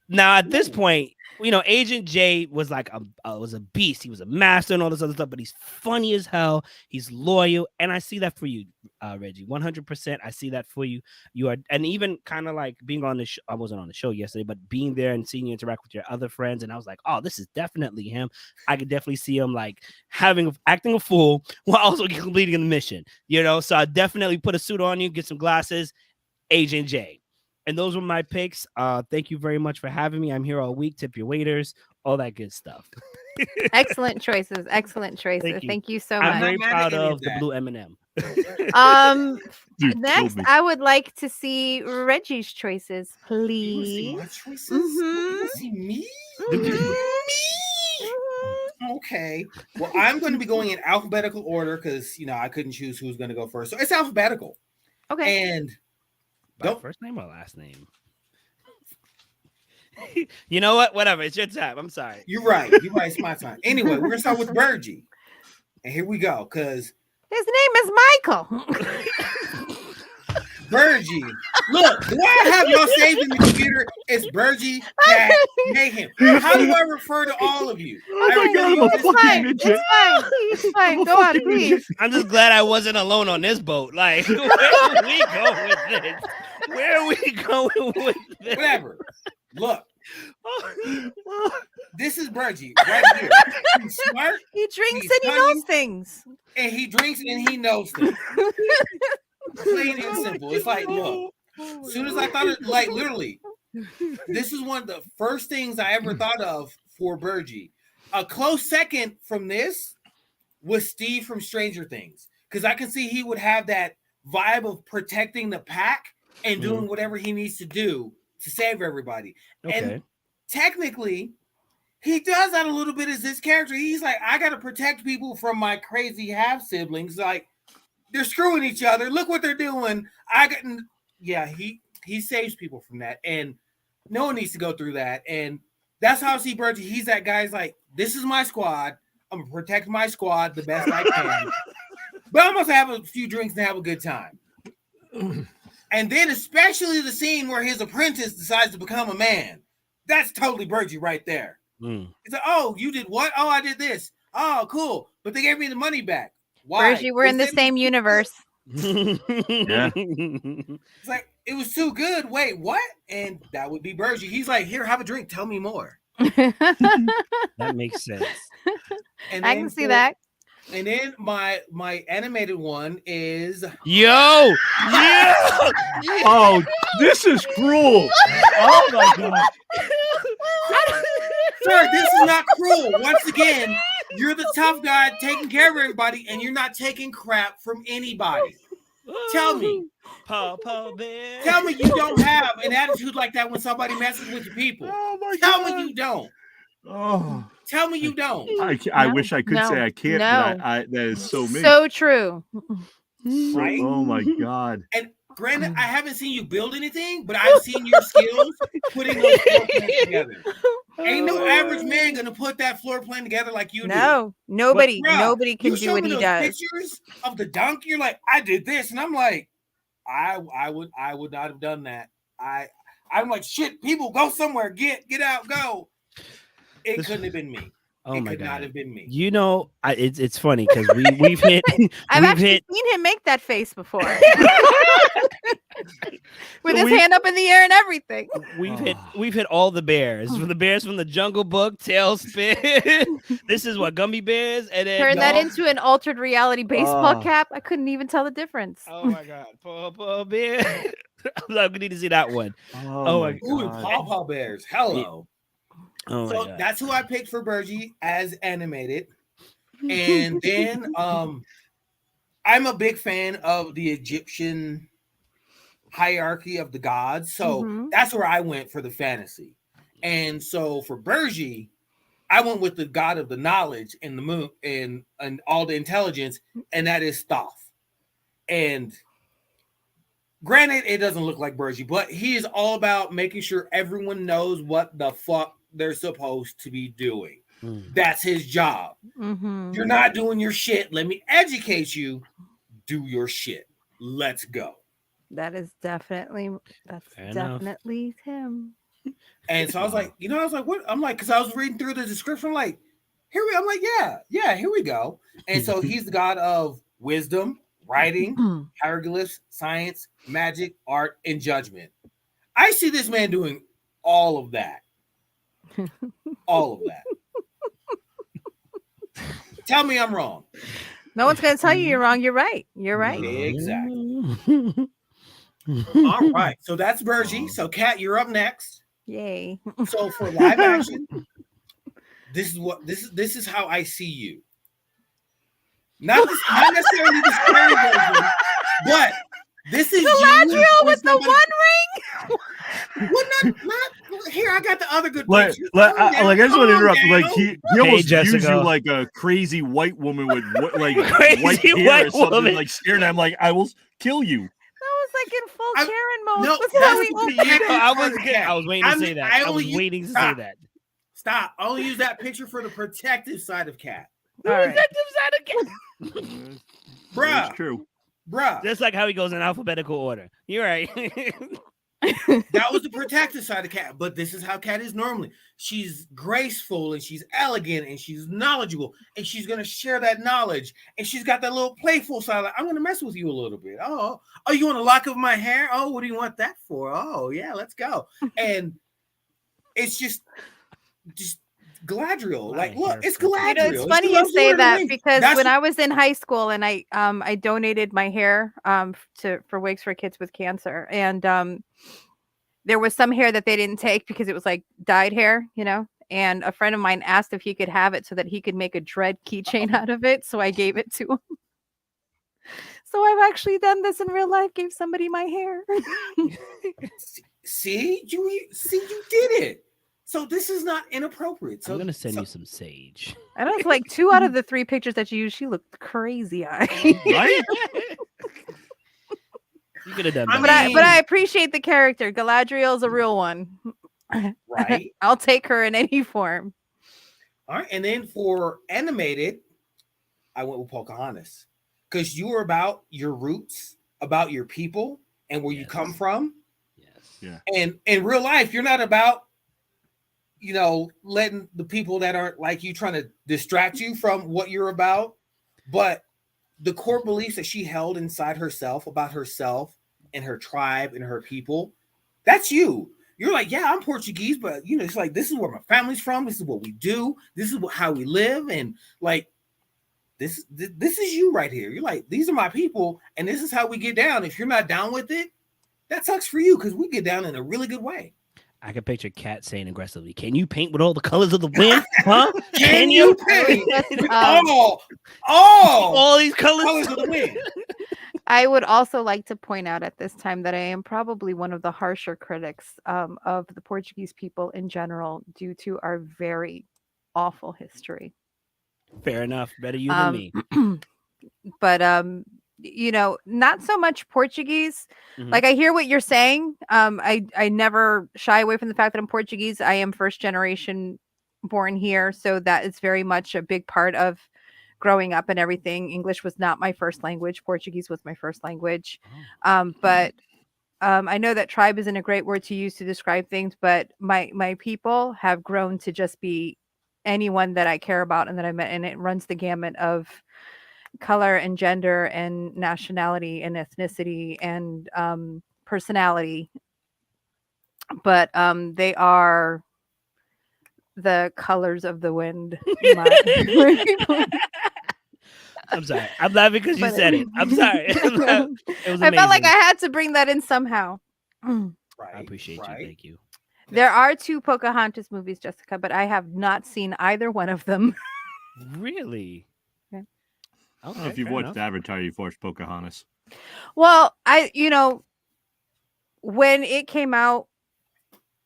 Now at this point, you know, Agent J was like was a beast. He was a master and all this other stuff, but he's funny as hell. He's loyal, and I see that for you, Reggie. 100%. I see that for you. You are, and even kind of like being on the show. I wasn't on the show yesterday, but being there and seeing you interact with your other friends, and I was like, oh, this is definitely him. I could definitely see him like acting a fool while also completing the mission. You know, so I definitely put a suit on you, get some glasses, Agent J. And those were my picks. Thank you very much for having me. I'm here all week. Tip your waiters, all that good stuff. Excellent choices. Thank you so I'm much. very proud of the blue M&M. Dude, Next, kill me. I would like to see Reggie's choices, You wanna please. see my choices? You wanna see me? Okay. Well, I'm going to be going in alphabetical order because I couldn't choose who's going to go first. So it's alphabetical. Okay. And First name or last name? You know what? Whatever. It's your time. I'm sorry. You're right. It's my time. Anyway, we're gonna start with Bergie. And here we go. Because his name is Michael. Bergie. Look, the way I have y'all saved in the computer is Bergie Cat Mayhem. How do I refer to all of you? Oh my god, I'm a fucking midget. It's fine. Go on, please. I'm just glad I wasn't alone on this boat. Like, where are we going with this? Where are we going with this? Whatever. Look. This is Bergie right here. He's smart. He drinks He's and he funny, knows things. And he drinks and he knows things. Plain and simple. It's like, look, as soon as I thought it, like literally, this is one of the first things I ever thought of for Bergie. A close second from this was Steve from Stranger Things. Because I can see he would have that vibe of protecting the pack and doing whatever he needs to do to save everybody. Okay. And technically, he does that a little bit as this character. He's like, I got to protect people from my crazy half siblings. Like, they're screwing each other. Look what they're doing. He saves people from that. And no one needs to go through that. And that's how I see Bertie. He's that guy's like, this is my squad. I'm going to protect my squad the best I can. But I'm going to have a few drinks and have a good time. And then especially the scene where his apprentice decides to become a man. That's totally Bergie right there. It's like, oh, you did what? Oh, I did this. Oh, cool. But they gave me the money back. Why? Bergie, we're in the same universe. Yeah. It's like, it was too good. Wait, what? And that would be Bergie. He's like, here, have a drink. Tell me more. That makes sense. And I then can see that. And then my animated one is Yo! Oh, this is cruel. Oh my god. Sir, this is not cruel. Once again, you're the tough guy taking care of everybody, and you're not taking crap from anybody. Tell me. Papa Bear. Tell me you don't have an attitude like that when somebody messes with your people. Oh my Tell god. me you don't. Oh, Tell me you don't. I No, wish I could no, say I can't, no. but I that is so me. So true. Right? Oh my god. And granted, I haven't seen you build anything, but I've seen your skills putting those floor plans together. Ain't no average man gonna put that floor plan together like you do. No, nobody, Bruh, nobody can you do show what me he those does. pictures of the dunk. You're like, I did this, and I'm like, I would not have done that. I'm like, shit. People go somewhere. Get out. Go. It couldn't have been me. Oh it my could god! not have been me. You know, it's funny because we've hit. I've we've actually hit. seen him make that face before. With So his hand up in the air and everything. We've hit all the bears. From the bears from the Jungle Book, Tailspin. This is what Gummy Bears, and then Turn that into an altered reality baseball Oh. cap. I couldn't even tell the difference. Oh my god, Papa Bear! I need to see that one. Oh my Ooh, god. Paw Bears. Hello. Oh my So god. that's who I picked for Bergie as animated. And then I'm a big fan of the Egyptian hierarchy of the gods. So Mhm. that's where I went for the fantasy. And so for Bergie, I went with the god of the knowledge and the moon and all the intelligence, and that is Thoth. And granted, it doesn't look like Bergie, but he is all about making sure everyone knows what the fuck they're supposed to be doing. That's his job. Mhm. You're not doing your shit. Let me educate you. Do your shit. Let's go. That is definitely Fair enough. definitely him. And so I was like, what? I'm like, because I was reading through the description, like, I'm like, yeah, here we go. And so he's the god of wisdom, writing, hieroglyphs, science, magic, art, and judgment. I see this man doing all of that. All of that. Tell me I'm wrong. No one's gonna tell you you're wrong. You're right. You're right. Exactly. All right. So that's Bergie. So Kat, you're up next. Yay. So for live action, this is how I see you. Not necessarily the scary version, but this is Galadriel you with the somebody- One Ring. Well, not here. I got the other good Like, pictures. I just want to interrupt. Like he almost used Jessica. you like a crazy white woman with like Crazy white hair or white something, woman. like staring at him like I will kill you. That was like in full I'm- Karen mode. no, That's that's how we the opened. thing. I was waiting to say that. I was waiting to say Stop. that. Stop. I only use that picture for the protective side of Cat. All right. Bruh. It's true. Bruh. Just like how he goes in alphabetical order. You're right. That was the protective side of Cat, but this is how Cat is normally. She's graceful and she's elegant and she's knowledgeable and she's gonna share that knowledge and she's got that little playful side. Like, I'm gonna mess with you a little bit. Oh, you want a lock of my hair? Oh, what do you want that for? Oh, yeah, let's go. And it's just Galadriel. Like, look, it's Galadriel. You know, it's funny She you loves say wearing that rings. because That's when I was in high school and I donated my hair for wigs for kids with cancer, and there was some hair that they didn't take because it was like dyed hair, you know. And a friend of mine asked if he could have it so that he could make a dread keychain out of it. So I gave it to him. So I've actually done this in real life. Gave somebody my hair. See, you did it. So this is not inappropriate. So I'm gonna send you some sage. I don't know, like 2 out of the 3 pictures that you used, she looked crazy eyed. Right? You could have done I better. But I appreciate the character. Galadriel's a real one. right. I'll take her in any form. All right, and then for animated, I went with Pocahontas because you were about your roots, about your people, and where you Yes. come from. Yes. Yeah. And in real life, you're not about, letting the people that aren't like you trying to distract you from what you're about. But the core beliefs that she held inside herself about herself and her tribe and her people, that's you. You're like, yeah, I'm Portuguese, but it's like this is where my family's from. This is what we do. This is how we live, and like this is you right here. You're like, these are my people, and this is how we get down. If you're not down with it, that sucks for you because we get down in a really good way. I can picture Kat saying aggressively, "Can you paint with all the colors of the wind? Huh? Can you paint with all these colors of the wind?" I would also like to point out at this time that I am probably one of the harsher critics of the Portuguese people in general due to our very awful history. Fair enough. Better you than me. But not so much Portuguese. Mhm. Like I hear what you're saying. I never shy away from the fact that I'm Portuguese. I am first generation born here, so that is very much a big part of growing up and everything. English was not my first language. Portuguese was my first language. But I know that tribe isn't a great word to use to describe things, but my people have grown to just be anyone that I care about and that I met, and it runs the gamut of color and gender and nationality and ethnicity and personality. But they are the colors of the wind. My people. I'm sorry. I'm laughing because you But- said it. I'm sorry. It was amazing. I felt like I had to bring that in somehow. Right. I appreciate you. Thank you. There are 2 Pocahontas movies, Jessica, but I have not seen either one of them. Really? Yeah. I don't know Okay, if you've fair watched enough. Avatar, you've watched Pocahontas. Well, when it came out,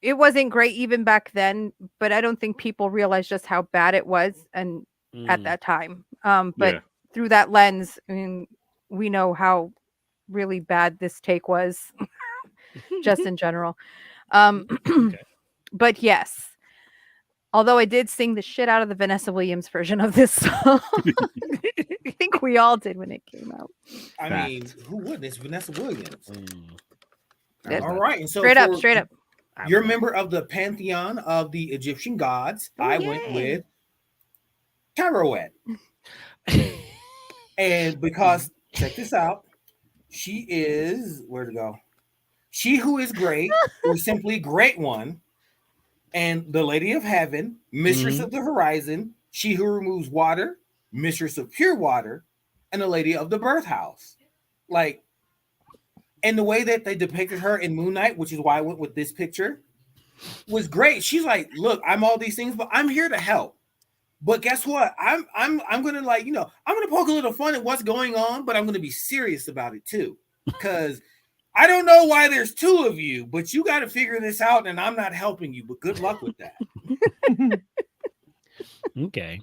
it wasn't great even back then, but I don't think people realized just how bad it was and at Mm. that time. But Yeah. through that lens, I mean, we know how really bad this take was just in general. Okay. But yes, although I did sing the shit out of the Vanessa Williams version of this song. I think we all did when it came out. I Fact. mean, who wouldn't? It's Vanessa Williams. Yeah. All right, and so Straight up. You're a member of the pantheon of the Egyptian gods. Oh, I went yay. with Tarouet. And because, check this out, she is, where to go? She who is great, or simply great one, and the Lady of Heaven, Mistress of the Horizon, she who removes water, Mistress of pure water, and the Lady of the Birth House. Like, and the way that they depicted her in Moon Knight, which is why I went with this picture, was great. She's like, look, I'm all these things, but I'm here to help. But guess what? I'm gonna I'm gonna poke a little fun at what's going on, but I'm gonna be serious about it too. Because I don't know why there's 2 of you, but you got to figure this out, and I'm not helping you. But good luck with that. Okay.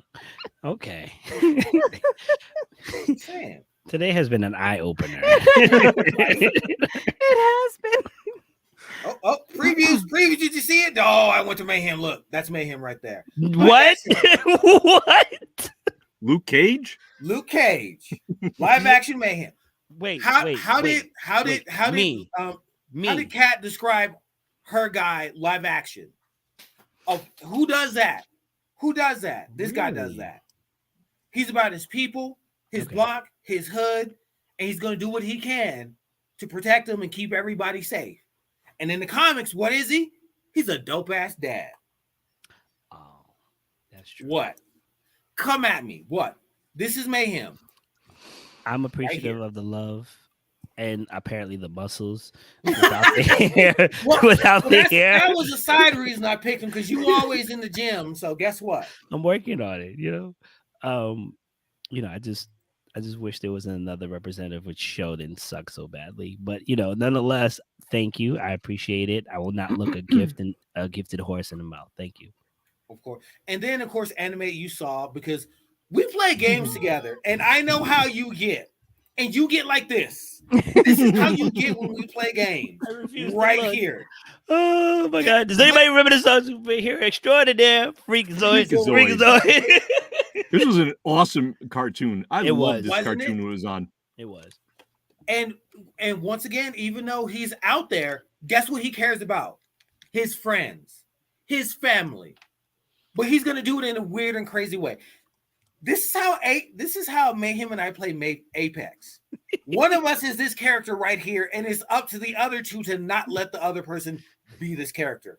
Sam. Today has been an eye opener. It has been. Oh, previews. Did you see it? Oh, I went to Mayhem. Look, that's Mayhem right there. What? What? Luke Cage? Luke Cage, live action Mayhem. Wait. How wait. did Kat describe her guy live action? Oh, who does that? This guy does Really? that. He's about his people, his block, his hood, and he's going to do what he can to protect them and keep everybody safe. And in the comics, what is he? He's a dope ass dad. Oh, that's true. What? Come at me. What? This is Mayhem. I'm Right appreciative here. of the love and apparently the muscles without the hair. Well, without the hair. That was a side reason I picked him, because you always in the gym. So guess what? I'm working on it, I just wish there was another representative which show didn't suck so badly. But nonetheless, thank you. I appreciate it. I will not look a gifted horse in the mouth. Thank you. Of course. And then, of course, anime you saw, because we play games together, and I know how you get. And you get like this. This is how you get when we play games. I refuse to Right look. here. Oh my God! Does anybody remember the song "Superhero Extraordinaire"? Freakazoid. Freakazoid. This was an awesome cartoon. I It loved was. this Wasn't cartoon it? when it was on. It was. And once again, even though he's out there, guess what he cares about? His friends, his family. But he's going to do it in a weird and crazy way. This is how Mayhem and I play Apex. One of us is this character right here, and it's up to the other two to not let the other person be this character.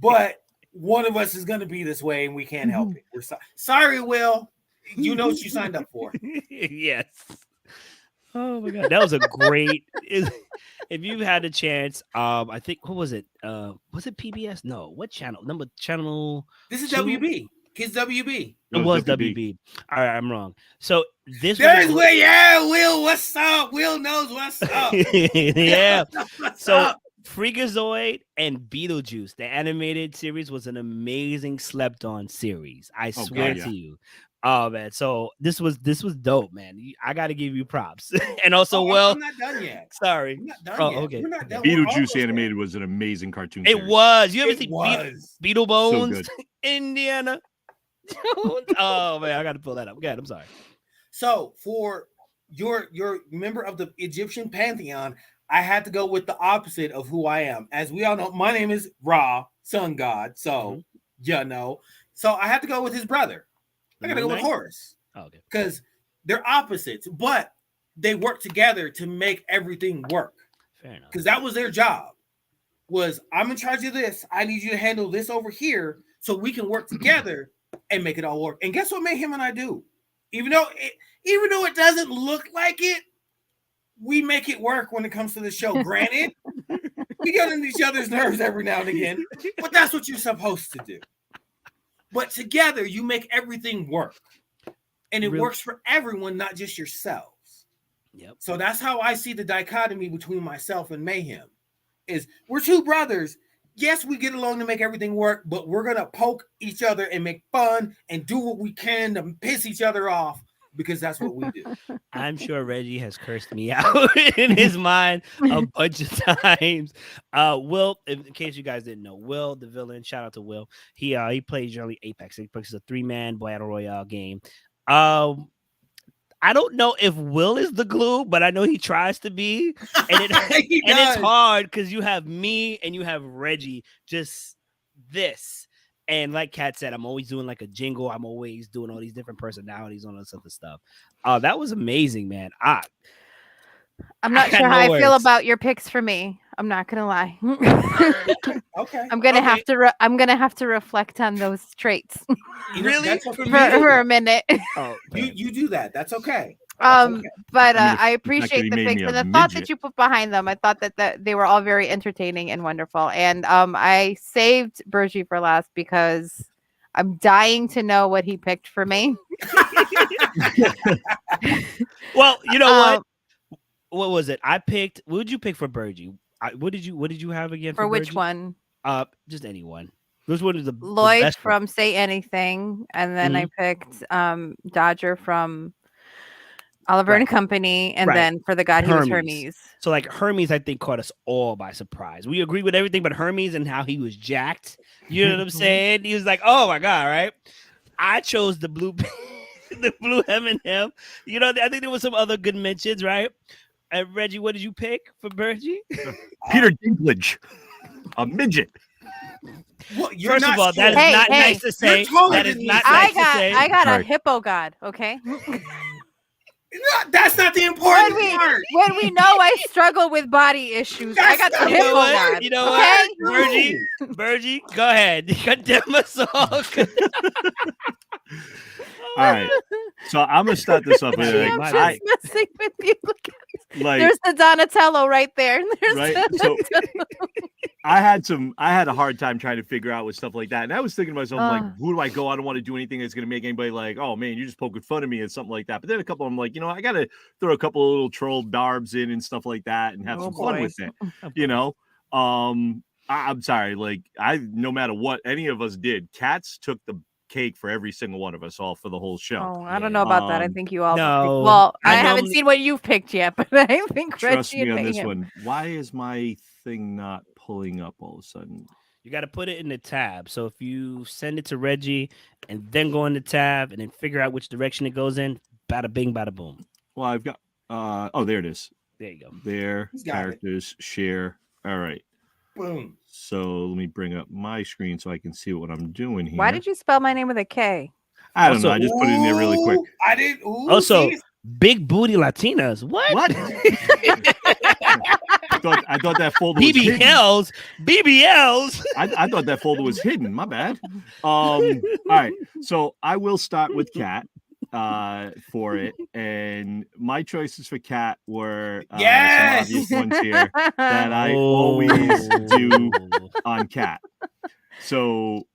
But one of us is going to be this way, and we can't help it. We're sorry, Will. You know what you signed up for. Yes. Oh my god, that was a great. If you had a chance, I think what was it? Was it PBS? No, what channel? Channel. This is 2? WB. Kids WB. It was WB. All right, I'm wrong. So this there's Will. Yeah, Will. What's up? Will knows what's up. Yeah. What's so up? Freakazoid and Beetlejuice, the animated series, was an amazing slept-on series. I swear to you. Oh man, so this was dope, man. I got to give you props. And also, I'm not done yet. Sorry, I'm not done yet. Okay. We're not done. Beetlejuice animated was an amazing cartoon. It series. was. You ever It seen was. Beetlebones, So Indiana? Oh man, I got to pull that up. God, I'm sorry. So for your member of the Egyptian pantheon, I had to go with the opposite of who I am. As we all know, my name is Ra, sun god. So you know, so I had to go with his brother. I gotta go with Horus. Oh, okay. Because they're opposites, but they work together to make everything work. Fair enough. Because that was their job. Was I'm in charge of this. I need you to handle this over here so we can work together and make it all work. And guess what Mayhem and I do? Even though it doesn't look like it, we make it work when it comes to the show. Granted, we get on each other's nerves every now and again, but that's what you're supposed to do. But together, you make everything work. And it works for everyone, not just yourselves. Yep. So that's how I see the dichotomy between myself and Mayhem. Is we're two brothers. Yes, we get along to make everything work, but we're going to poke each other and make fun and do what we can to piss each other off because that's what we do. I'm sure Reggie has cursed me out in his mind a bunch of times. Will, in case you guys didn't know, Will, the villain, shout out to Will. He plays generally Apex. He plays a 3-man battle royale game. I don't know if Will is the glue, but I know he tries to be. And it's hard because you have me and you have Reggie, just this. And like Kat said, I'm always doing like a jingle. I'm always doing all these different personalities on this other stuff. That was amazing, man. I'm not sure how I feel about your picks for me. I'm not gonna lie. Okay. I'm gonna have to reflect on those traits. Really? For a minute. Oh, you do that. That's okay. But I appreciate the picks and the thought that you put behind them. I thought that they were all very entertaining and wonderful. And I saved Bergie for last because I'm dying to know what he picked for me. Well, you know what? What was it? I picked. What would you pick for Bergie? What did you have again for which Bergie? one? Just anyone. Which one is the Lloyd best from Say Anything, and then I picked Dodger from Oliver and Company, and then for the god he was Hermes. So like Hermes, I think caught us all by surprise. We agree with everything, but Hermes and how he was jacked. You know what I'm saying? He was like, oh my god, right? I chose the blue, the blue M&M. You know, I think there was some other good mentions, right? And Reggie, what did you pick for Bergie? Peter Dinklage, a midget. Well, First of all, that is not nice to say. That is not nice to say. I got a hippo god, okay? No, that's not the important part. When we know I struggle with body issues, I got the hippo god. You know what? Bergie, go ahead. Condemn us all. All right, so I'm gonna start this up. I'm just messing with you. There's the Donatello right there. So I had a hard time trying to figure out with stuff like that, and I was thinking to myself, like, who do I go? I don't want to do anything that's gonna make anybody like, oh man, you're just poking fun of me and something like that. But then a couple of them like, I gotta throw a couple of little troll darbs in and stuff like that and have some fun with it. I'm sorry, like no matter what any of us did, Cats took the cake for every single one of us all for the whole show. Oh, I don't know about that. I think you all. No, well, I haven't seen what you've picked yet, but I think trust Reggie me on and this him. one. Why is my thing not pulling up all of a sudden? You got to put it in the tab. So if you send it to Reggie and then go in the tab and then figure out which direction it goes in, bada bing, bada boom. Well, I've got. There it is. There you go. There, characters, share. All right. Boom. So let me bring up my screen so I can see what I'm doing here. Why did you spell my name with a K? I don't know. Also- I just put it in there really quick. Ooh, I didn't. Ooh, Also, see? big booty Latinas. What? What? I thought that folder was hidden. BBLs. BBLs. I thought that folder was hidden. My bad. All right. So I will start with Cat for it. And my choices for Cat were Yes! some obvious ones here that I always do on Cat. So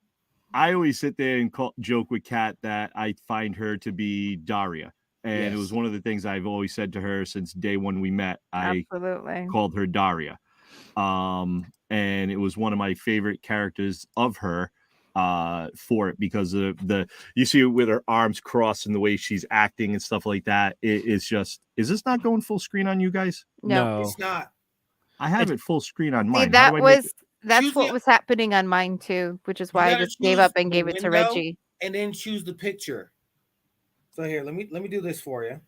I always sit there and joke with Kat that I find her to be Daria. And it was one of the things I've always said to her since day one we met. I Absolutely. called her Daria. And it was one of my favorite characters of her for it because of you see it with her arms crossed and the way she's acting and stuff like that. It's just, is this not going full screen on you guys? No. It's not. I have it full screen on See, mine. that's Choose what the- was happening on mine too, which is why I gotta just gave choose up and the gave it to window. Reggie. And then choose the picture. So here, let me do this for you.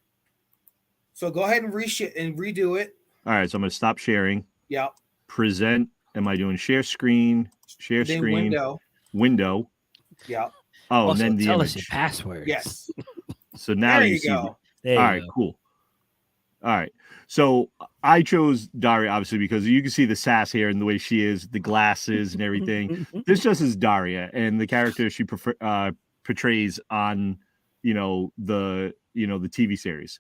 So go ahead and redo it. All right, so I'm going to stop sharing. Yep. Present. Am I doing share screen? Share Then screen. Window. Yep. Oh, Also, and then the tell image. us your passwords. Yes. So now There you you see. go. There All you right, go. cool. All right. So I chose Daria obviously because you can see the sass here and the way she is, the glasses and everything. This just is Daria and the character she portrays on, the TV series.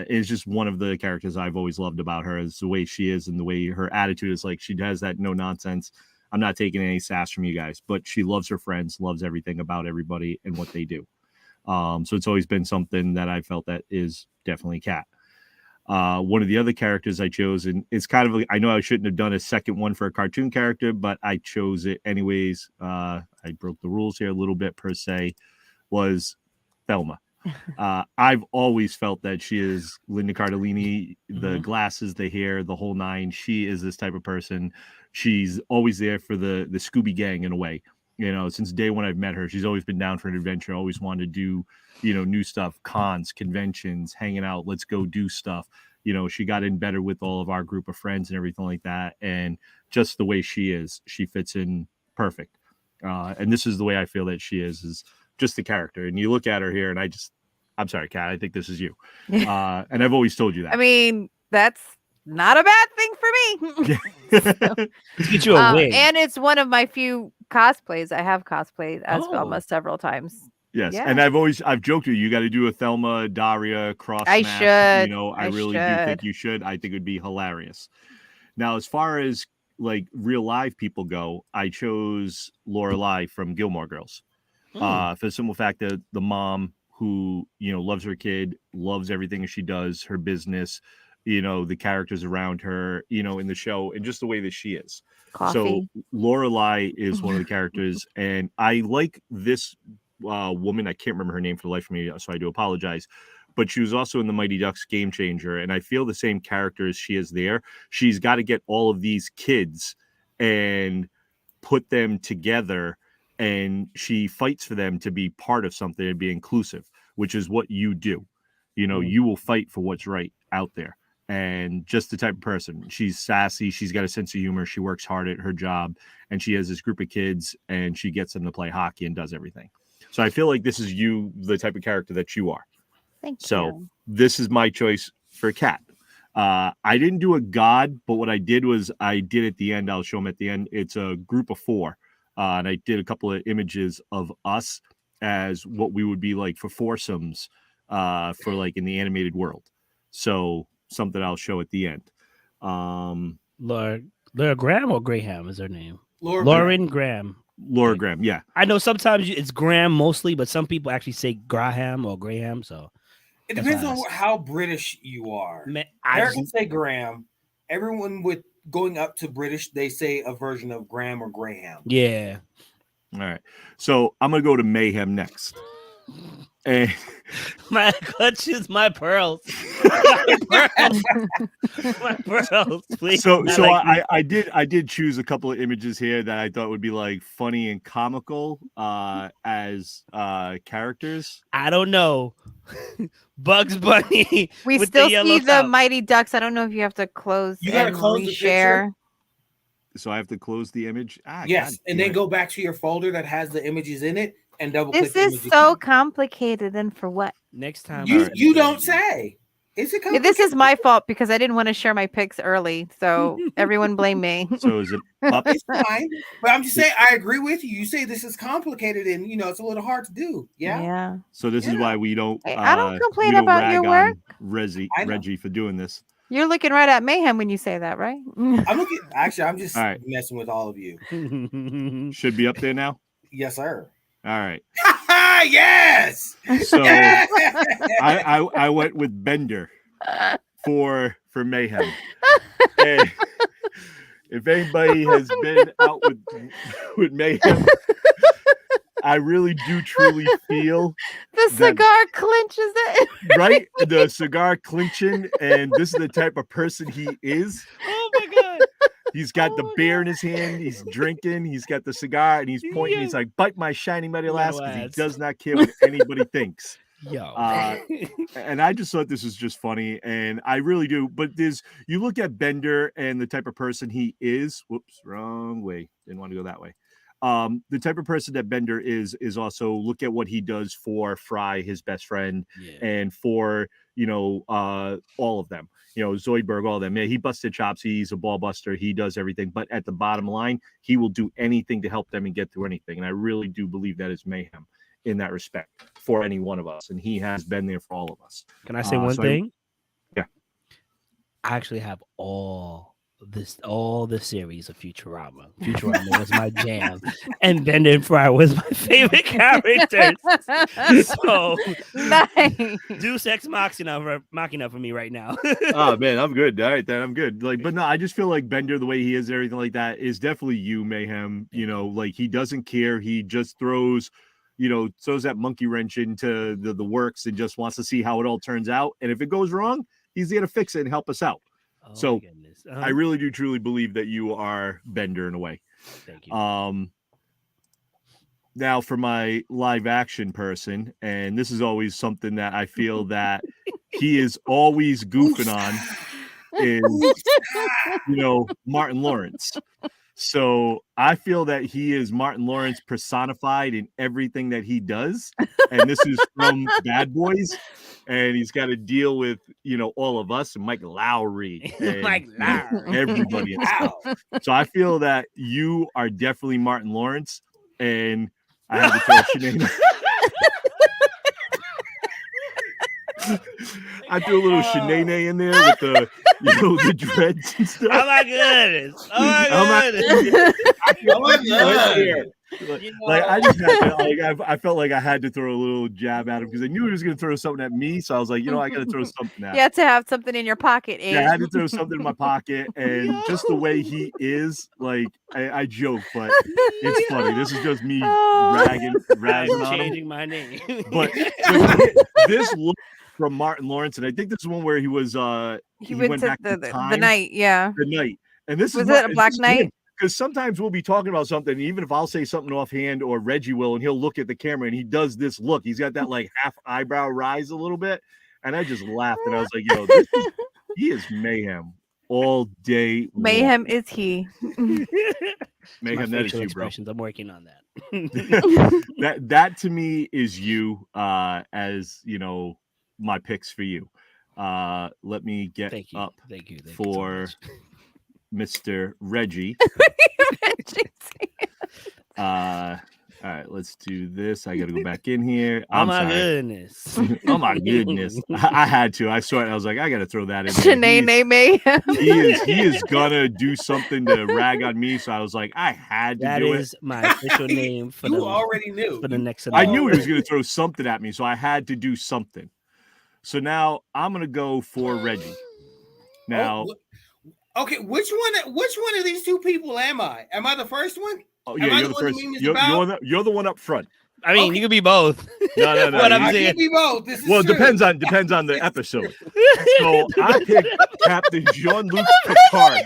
Is just one of the characters I've always loved about her is the way she is and the way her attitude is. Like she has that no nonsense. I'm not taking any sass from you guys, but she loves her friends, loves everything about everybody and what they do. So it's always been something that I felt that is definitely Kat. One of the other characters I chose, and it's kind of, I know I shouldn't have done a second one for a cartoon character, but I chose it anyways. I broke the rules here a little bit per se, was Thelma. I've always felt that she is Linda Cardellini, the glasses, the hair, the whole nine. She is this type of person. She's always there for the Scooby Gang in a way. Since day one I've met her, she's always been down for an adventure, always wanted to do, new stuff, cons, conventions, hanging out, let's go do stuff. She got in better with all of our group of friends and everything like that. And just the way she is, she fits in perfect. And this is the way I feel that she is just the character. And you look at her here and I'm sorry, Kat, I think this is you. And I've always told you that. I mean, that's not a bad thing for me. Let's get you a wig. And it's one of my few cosplays. I have cosplayed as Oh. Velma several times. Yes, Yeah. and I've joked with you. You got to do a Thelma Daria cross. I match. should. I really do think you should. I think it'd be hilarious. Now, as far as like real live people go, I chose Lorelai from Gilmore Girls. For the simple fact that the mom who loves her kid, loves everything she does, her business, the characters around her, in the show, and just the way that she is. Coffee. So Lorelai is one of the characters, and I like this woman. I can't remember her name for the life of me, so I do apologize. But she was also in the Mighty Ducks Game Changer, and I feel the same character as she is there. She's got to get all of these kids and put them together, and she fights for them to be part of something and be inclusive, which is what you do. You will fight for what's right out there. And just the type of person. She's sassy. She's got a sense of humor. She works hard at her job, and she has this group of kids, and she gets them to play hockey and does everything. So I feel like this is you, the type of character that you are. Thank you. So this is my choice for Kat. I didn't do a god, but what I did was I did at the end. I'll show them at the end. It's a group of 4. And I did a couple of images of us as what we would be like for foursomes for like in the animated world. So something I'll show at the end. Laura Graham or Graham is her name? Lauren Graham. Laura Graham, yeah. I know sometimes it's Graham mostly, but some people actually say Graham or Graham. So It depends on how British you are. I Americans say Graham. Everyone with going up to British, they say a version of Graham or Graham. Yeah. All right. So I'm gonna go to Mayhem next. And my clutches, my pearls. My pearls, please. So I did choose a couple of images here that I thought would be like funny and comical as characters. I don't know. Bugs Bunny. We with still the yellow see the top. Mighty Ducks. I don't know if you have to close You gotta and close the reshare. So I have to close the image. Yes, God and damn then it. go back to your folder that has the images in it. and double click This the is image so again. complicated, and for what? Next time, You Alright. you don't say. Is it Yeah, complicated? this is my fault because I didn't want to share my picks early. So everyone blame me. So is it up? It's fine, but I'm just saying I agree with you. You say this is complicated, and it's a little hard to do. Yeah, Yeah. So this is Yeah. why we don't Hey, I don't we complain don't about your rag work. on Reggie I know. for doing this. You're looking right at Mayhem when you say that, right? I'm looking. Actually, I'm just All right. messing with all of you. Should be up there now. Yes, sir. All right. Yes. So Yes! I went with Bender for Mayhem. And if anybody has been out with Mayhem, I really do truly feel The cigar clinches it. right, the cigar clinching, and this is the type of person he is. Oh my god! He's got the Oh my beer in God. his hand. He's drinking. He's got the cigar, and he's pointing. Yeah. He's like, "Bite my shiny metal ass," because he Metal ass. does not care what anybody thinks. Yo. And I just thought this was just funny, and I really do. But you look at Bender and the type of person he is. Whoops, wrong way. Didn't want to go that way. The type of person that Bender is also look at what he does for Fry, his best friend, Yeah. and for all of them. Zoidberg, all of them. Man, he busted chops. He's a ball buster. He does everything. But at the bottom line, he will do anything to help them and get through anything. And I really do believe that is Mayhem in that respect for any one of us. And he has been there for all of us. Can I say one so thing? Yeah. I actually have all the series of Futurama. Futurama was my jam, and Bender and Fry was my favorite characters. So Nice. Deus Ex Machina for me right now. Oh man, I'm good. All right, then I'm good. But no, I just feel like Bender, the way he is, everything like that, is definitely you, Mayhem. Like he doesn't care. He just throws that monkey wrench into the works and just wants to see how it all turns out. And if it goes wrong, he's there to fix it and help us out. Oh, So, my goodness. I really do truly believe that you are Bender in a way. Thank you. Now for my live action person, and this is always something that I feel that he is always goofing on, is Martin Lawrence. So I feel that he is Martin Lawrence personified in everything that he does. And this is from Bad Boys. And he's got to deal with, all of us and Mike Lowry. And, Mike Lowry. everybody. So I feel that you are definitely Martin Lawrence. And I had to throw Sinead. I threw a little Sinead in there with the the dreads and stuff. Oh my goodness! Oh my goodness! I just had to, I felt like I had to throw a little jab at him because I knew he was going to throw something at me. So I was like, I got to throw something at him. You have to have something in your pocket. Yeah, I had to throw something in my pocket, and just the way he is, like I joke, but it's funny. This is just me ragging I'm on him. changing my name. But this look from Martin Lawrence, and I think this is one where he was He went to back the time, night. Yeah. the night, and this Was is it a black night? Because sometimes we'll be talking about something, and even if I'll say something offhand or Reggie will, and he'll look at the camera and he does this look. He's got that like half eyebrow rise a little bit, and I just laughed and I was like, he is Mayhem all day. Mayhem is he. Mayhem, that is you, bro. I'm working on that. that to me is you, as my picks for you. Let me get up Thank you for so Mr. Reggie. All right, let's do this. I got to go back in here. I'm sorry. Goodness. Oh my goodness. I had to. I saw it. I was like, I got to throw that in Sinead Mayhem. He is gonna do something to rag on me. So I was like, I had to do it. That is my official name for You already knew. For the next I knew he was going to throw something at me, so I had to do something. So now I'm going to go for Reggie. Now, okay, which one of these two people am I? Am I the first one? Oh yeah, you're the first. You're the one up front. I mean, you could be both. No. What I'm I saying. can be both. This is Well, it true. depends on the episode. So I picked Captain Jean-Luc Picard.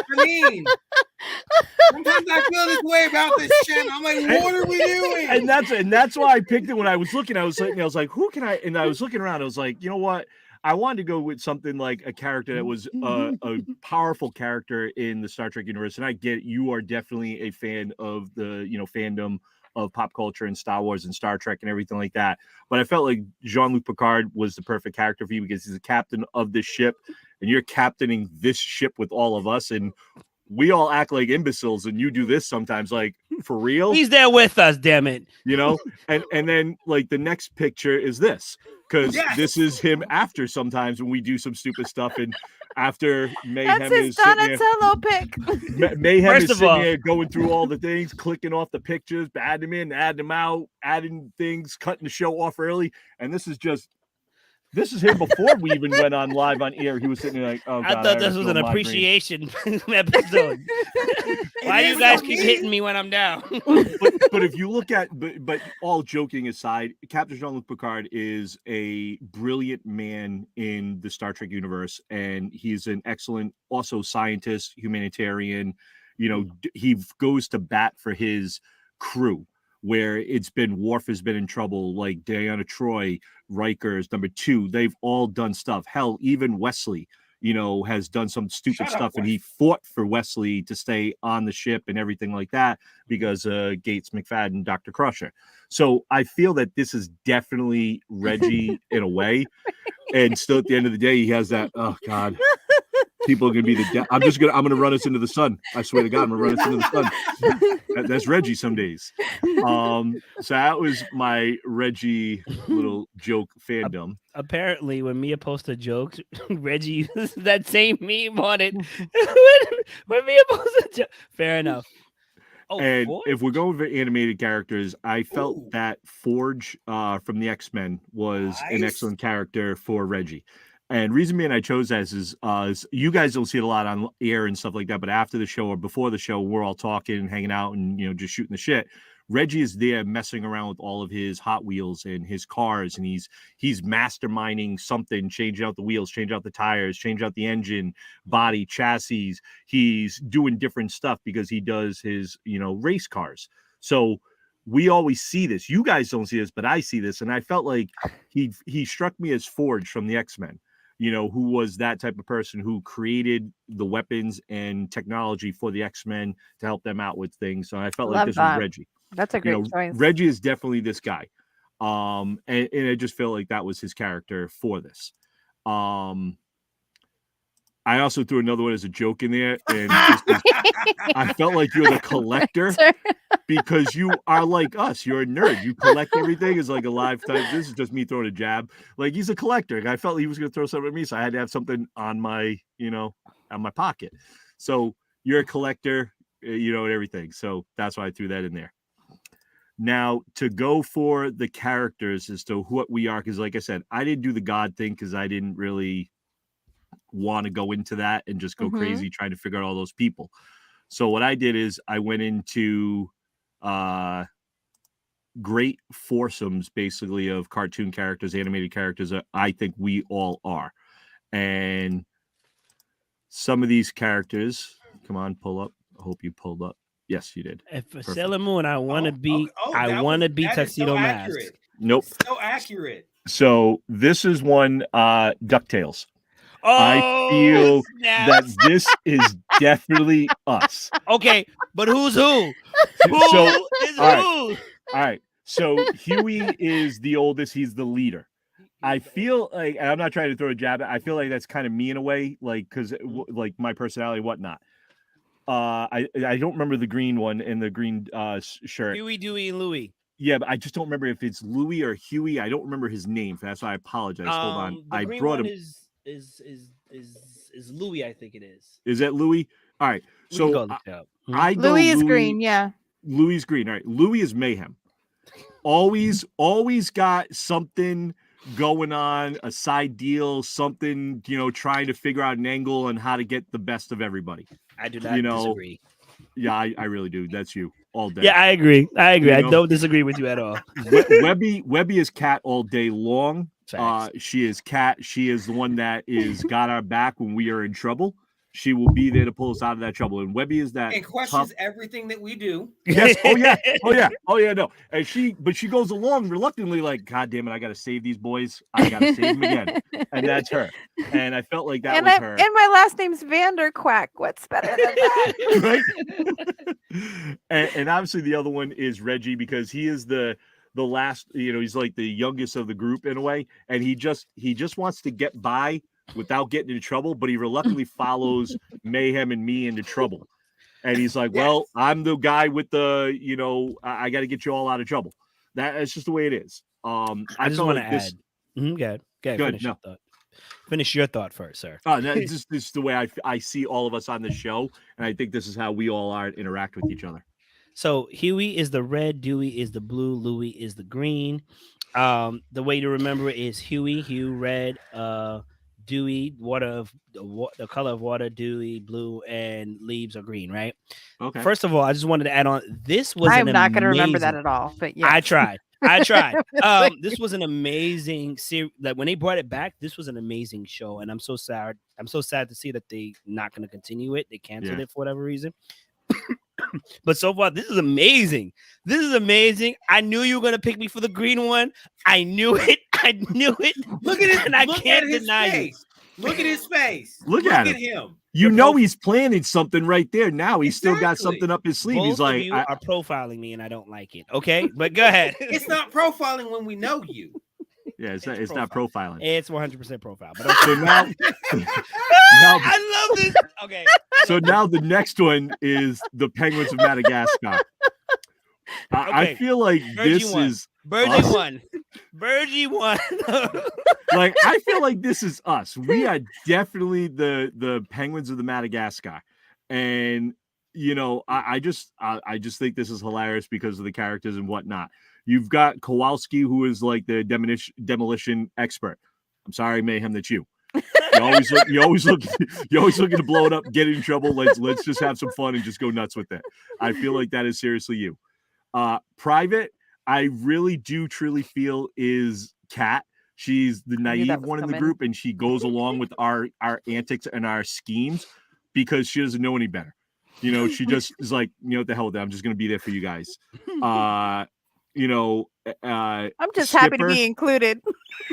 I mean, sometimes I feel this way about this channel. I'm like, what are we doing? And that's why I picked it when I was looking. I was like, who can I? And I was looking around. I was like, you know what? I wanted to go with something like a character that was a powerful character in the Star Trek universe. And I get you are definitely a fan of the fandom of pop culture and Star Wars and Star Trek and everything like that. But I felt like Jean-Luc Picard was the perfect character for you because he's the captain of this ship, and you're captaining this ship with all of us, and we all act like imbeciles, and you do this sometimes, like, for real. He's there with us, damn it. And then like the next picture is this, because this is him after sometimes when we do some stupid stuff, and after Mayhem That's his is sitting there, Donatello pick. Mayhem First is of sitting all- there going through all the things, clicking off the pictures, adding them in, adding them out, adding things, cutting the show off early, and this is him before we even went on live on air. He was sitting there like, oh God, I thought this was an appreciation episode. Why do you guys keep hitting me when I'm down? but if you look at, but all joking aside, Captain Jean-Luc Picard is a brilliant man in the Star Trek universe, and he's an excellent, also scientist, humanitarian. He goes to bat for his crew, where it's been Worf has been in trouble, like Diana Troy, Riker's number 2. They've all done stuff. Hell, even Wesley, has done some stupid stuff, and he fought for Wesley to stay on the ship and everything like that because Gates, McFadden, Dr. Crusher. So I feel that this is definitely Reggie in a way, and still at the end of the day, he has that. Oh God. People are gonna be I'm gonna run us into the sun. I swear to God, I'm gonna run us into the sun. That's Reggie some days. So that was my Reggie little joke fandom. Apparently, when Mia posts a joke, Reggie uses that same meme on it. when Mia posts a joke, fair enough. Oh, and Forge? If we're going for animated characters, I felt that Forge from the X-Men was an excellent character for Reggie. And reason being I chose that is you guys don't see it a lot on air and stuff like that, but after the show or before the show, we're all talking and hanging out and just shooting the shit. Reggie is there messing around with all of his Hot Wheels and his cars, and he's masterminding something, changing out the wheels, change out the tires, change out the engine, body, chassis. He's doing different stuff because he does his race cars. So we always see this. You guys don't see this, but I see this, and I felt like he struck me as Forge from the X-Men. Who was that type of person who created the weapons and technology for the X-Men to help them out with things. So I felt like this was Reggie. That's a great choice. Reggie is definitely this guy. And I just felt like that was his character for this. I also threw another one as a joke in there, and I felt like you're the collector because you are like us. You're a nerd. You collect everything. It's like a live type. This is just me throwing a jab. Like, he's a collector. I felt he was going to throw something at me, so I had to have something on my, on my pocket. So you're a collector, and everything. So that's why I threw that in there. Now, to go for the characters as to what we are, because like I said, I didn't do the God thing because I didn't really want to go into that and just go crazy trying to figure out all those people. So what I did is I went into great foursomes, basically, of cartoon characters, animated characters that I think we all are. And some of these characters, come on, pull up. I hope you pulled up. Yes, you did. And for Sailor Moon, I want to be Tuxedo Mask. Nope. So accurate. So this is one DuckTales. Oh, I feel that this is definitely us. Okay, but who's who? Who is who? All right. So Huey is the oldest. He's the leader. I feel like, and I'm not trying to throw a jab at, I feel like that's kind of me in a way, like, because like my personality, whatnot. I don't remember the green one in the green shirt. Huey, Dewey, and Louie. Yeah, but I just don't remember if it's Louie or Huey. I don't remember his name. That's why I apologize. Hold on. The I green brought one him. Is Louis, I think it is. Is that Louis? All right. So I go Louis is green, yeah. Louis is green. All right. Louis is mayhem. Always got something going on, a side deal, something, trying to figure out an angle on how to get the best of everybody. I do not disagree. Yeah, I really do. That's you all day. Yeah, I agree. I don't disagree with you at all. Webby is Cat all day long. Facts. She is Cat. She is the one that is got our back when we are in trouble. she will be there to pull us out of that trouble. And Webby is that and tough. questions everything that we do. Yes. Oh yeah. No. And she goes along reluctantly, like, God damn it, I gotta save these boys. I gotta save them again. And that's her. And I felt like that was her. And my last name's Vanderquack. What's better than that? Right. and obviously the other one is Reggie, because he is the last. He's like the youngest of the group in a way, and he just wants to get by without getting into trouble, but he reluctantly follows Mayhem and me into trouble. And he's like, well, I'm the guy with the, I got to get you all out of trouble. That's just the way it is. I just want to add. Good. Finish your thought. Finish your thought first, sir. This is the way I see all of us on the show. And I think this is how we all are interact with each other. So Huey is the red, Dewey is the blue, Louie is the green. The way to remember it is Hugh, red, Dewey, the color of water, Dewey, blue, and leaves are green, right? Okay. First of all, I just wanted to add on. This was I'm not going to remember that at all, but yeah. I tried. This was an amazing series. Like when they brought it back, this was an amazing show, and I'm so sad. I'm so sad to see that they not going to continue it. They canceled it for whatever reason. But so far, this is amazing. I knew you were gonna pick me for the green one. I knew it. Look at it, and I can't deny it. Look at his face. Look at him. He's planning something right there. Now he's still got something up his sleeve. Both he's like, of you are profiling me, and I don't like it. Okay, but go ahead. It's not profiling when we know you. Yeah, it's not profiling. It's 100% profile. But okay. So now, I love this. Okay. So now the next one is the Penguins of Madagascar. I feel like this is Virgie won. Like, I feel like this is us. We are definitely the Penguins of the Madagascar, and I just think this is hilarious because of the characters and whatnot. You've got Kowalski, who is like the demolition expert. I'm sorry, Mayhem, that's you. You're always looking to blow it up, get in trouble. Let's just have some fun and just go nuts with it. I feel like that is seriously you. Private, I really do truly feel is Kat. She's the naive one in the group, and she goes along with our antics and our schemes because she doesn't know any better. She just is like, what the hell with that? I'm just gonna be there for you guys. I'm just Skipper, happy to be included.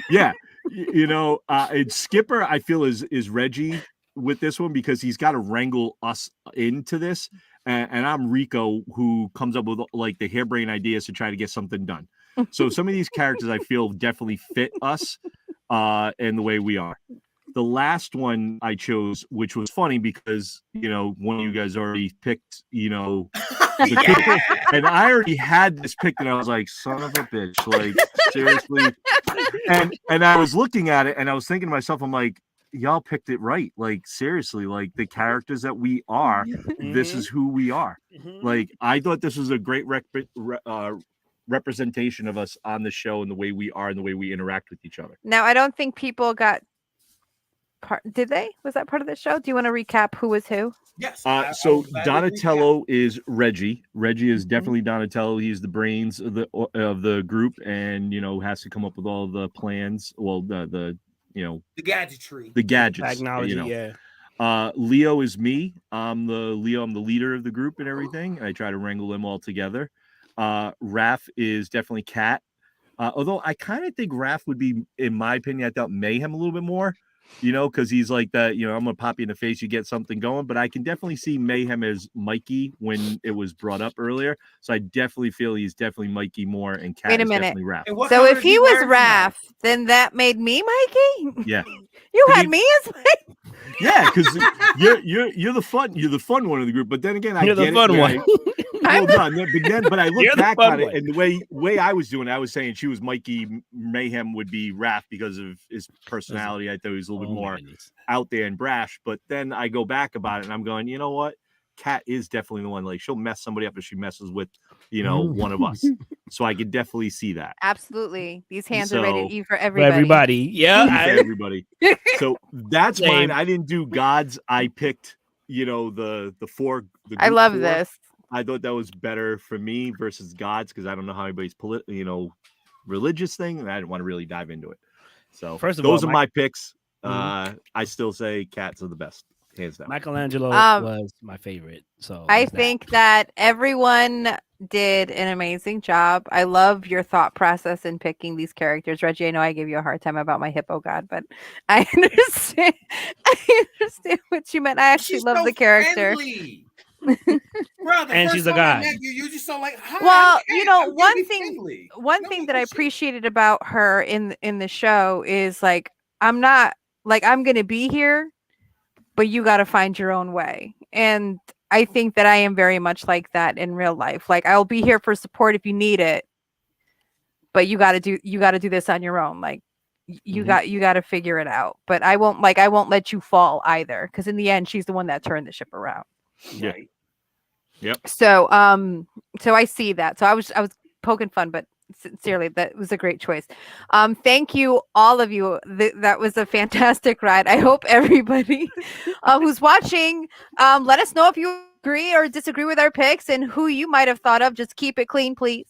Yeah. It's Skipper, I feel is Reggie with this one because he's got to wrangle us into this. And I'm Rico, who comes up with like the harebrained ideas to try to get something done. So some of these characters I feel definitely fit us and the way we are. The last one I chose, which was funny because, one of you guys already picked, and I already had this picked, and I was like, son of a bitch, like, seriously. And I was looking at it, and I was thinking to myself, I'm like, y'all picked it right. Like, seriously, like, the characters that we are, this is who we are. Like, I thought this was a great representation of us on the show and the way we are and the way we interact with each other. Now, I don't think people got did they? Was that part of the show? Do you want to recap who was who? Yes. So Donatello is Reggie. Reggie is definitely Donatello. He's the brains of the group, and has to come up with all the plans. Well, the gadgetry, the gadgets, technology. Leo is me. I'm the leader of the group and everything. I try to wrangle them all together. Raph is definitely Kat. Although I kind of think Raph would be, in my opinion, I thought Mayhem a little bit more. Because he's like that, I'm going to pop you in the face, you get something going. But I can definitely see Mayhem as Mikey when it was brought up earlier. So I definitely feel he's definitely Mikey more, and Kat is definitely Raph. So if he was Raph, then that made me Mikey? Yeah. You had me as Mikey? Yeah, because you're the fun one of the group. But then again, you're the fun one. But I look back on it, and the way I was doing it, I was saying she was Mikey, Mayhem would be Raph because of his personality. I thought he was a little bit more out there and brash. But then I go back about it, and I'm going, you know what? Kat is definitely the one. Like, she'll mess somebody up if she messes with, one of us. So I could definitely see that. Absolutely. These hands are ready to eat for everybody. Yeah. Everybody. So that's mine. I didn't do gods. I picked, the four. I love this. I thought that was better for me versus gods because I don't know how anybody's religious thing, and I didn't want to really dive into it. So first of those all, are my picks. I still say cats are the best. hands down. Michelangelo Um, was my favorite. So I there's that. think that everyone did an amazing job. I love your thought process in picking these characters. Reggie, I know I gave you a hard time about my hippo god, but I understand. I understand what you meant. I actually She's love so the character. friendly. Bro, the And first she's a time I god. met you, you just so like, hi, Well, hey, I'm here to one be thing friendly. one And I'm thing like, that oh I shit. appreciated about her in the show is like I'm not like I'm going to be here, but you got to find your own way. And I think that I am very much like that in real life. Like I'll be here for support if you need it, but you got to do this on your own. Like you got to figure it out. But I won't let you fall either cuz in the end she's the one that turned the ship around. Yeah. Right. Yep. So I see that. So I was poking fun, but sincerely, that was a great choice. Thank you, all of you. That was a fantastic ride. I hope everybody who's watching, let us know if you agree or disagree with our picks and who you might have thought of. Just keep it clean, please.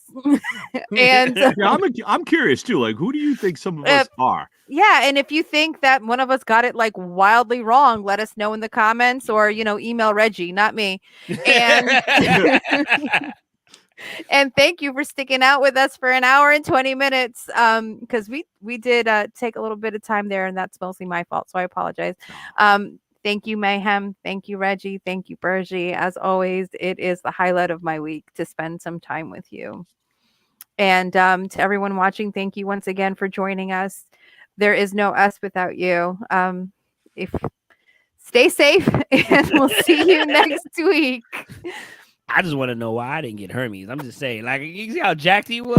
And Yeah, I'm curious too. Like, who do you think some of us are? yeah, and if you think that one of us got it like wildly wrong, let us know in the comments or email Reggie, not me. And and thank you for sticking out with us for an hour and 20 minutes because we did take a little bit of time there and that's mostly my fault, so I apologize. Thank you, Mayhem. Thank you, Reggie. Thank you, Bergie. As always, it is the highlight of my week to spend some time with you. And to everyone watching, thank you once again for joining us. There is no us without you. If stay safe and we'll see you next week. I just want to know why I didn't get Hermes. I'm just saying, like, you see how jacked he was?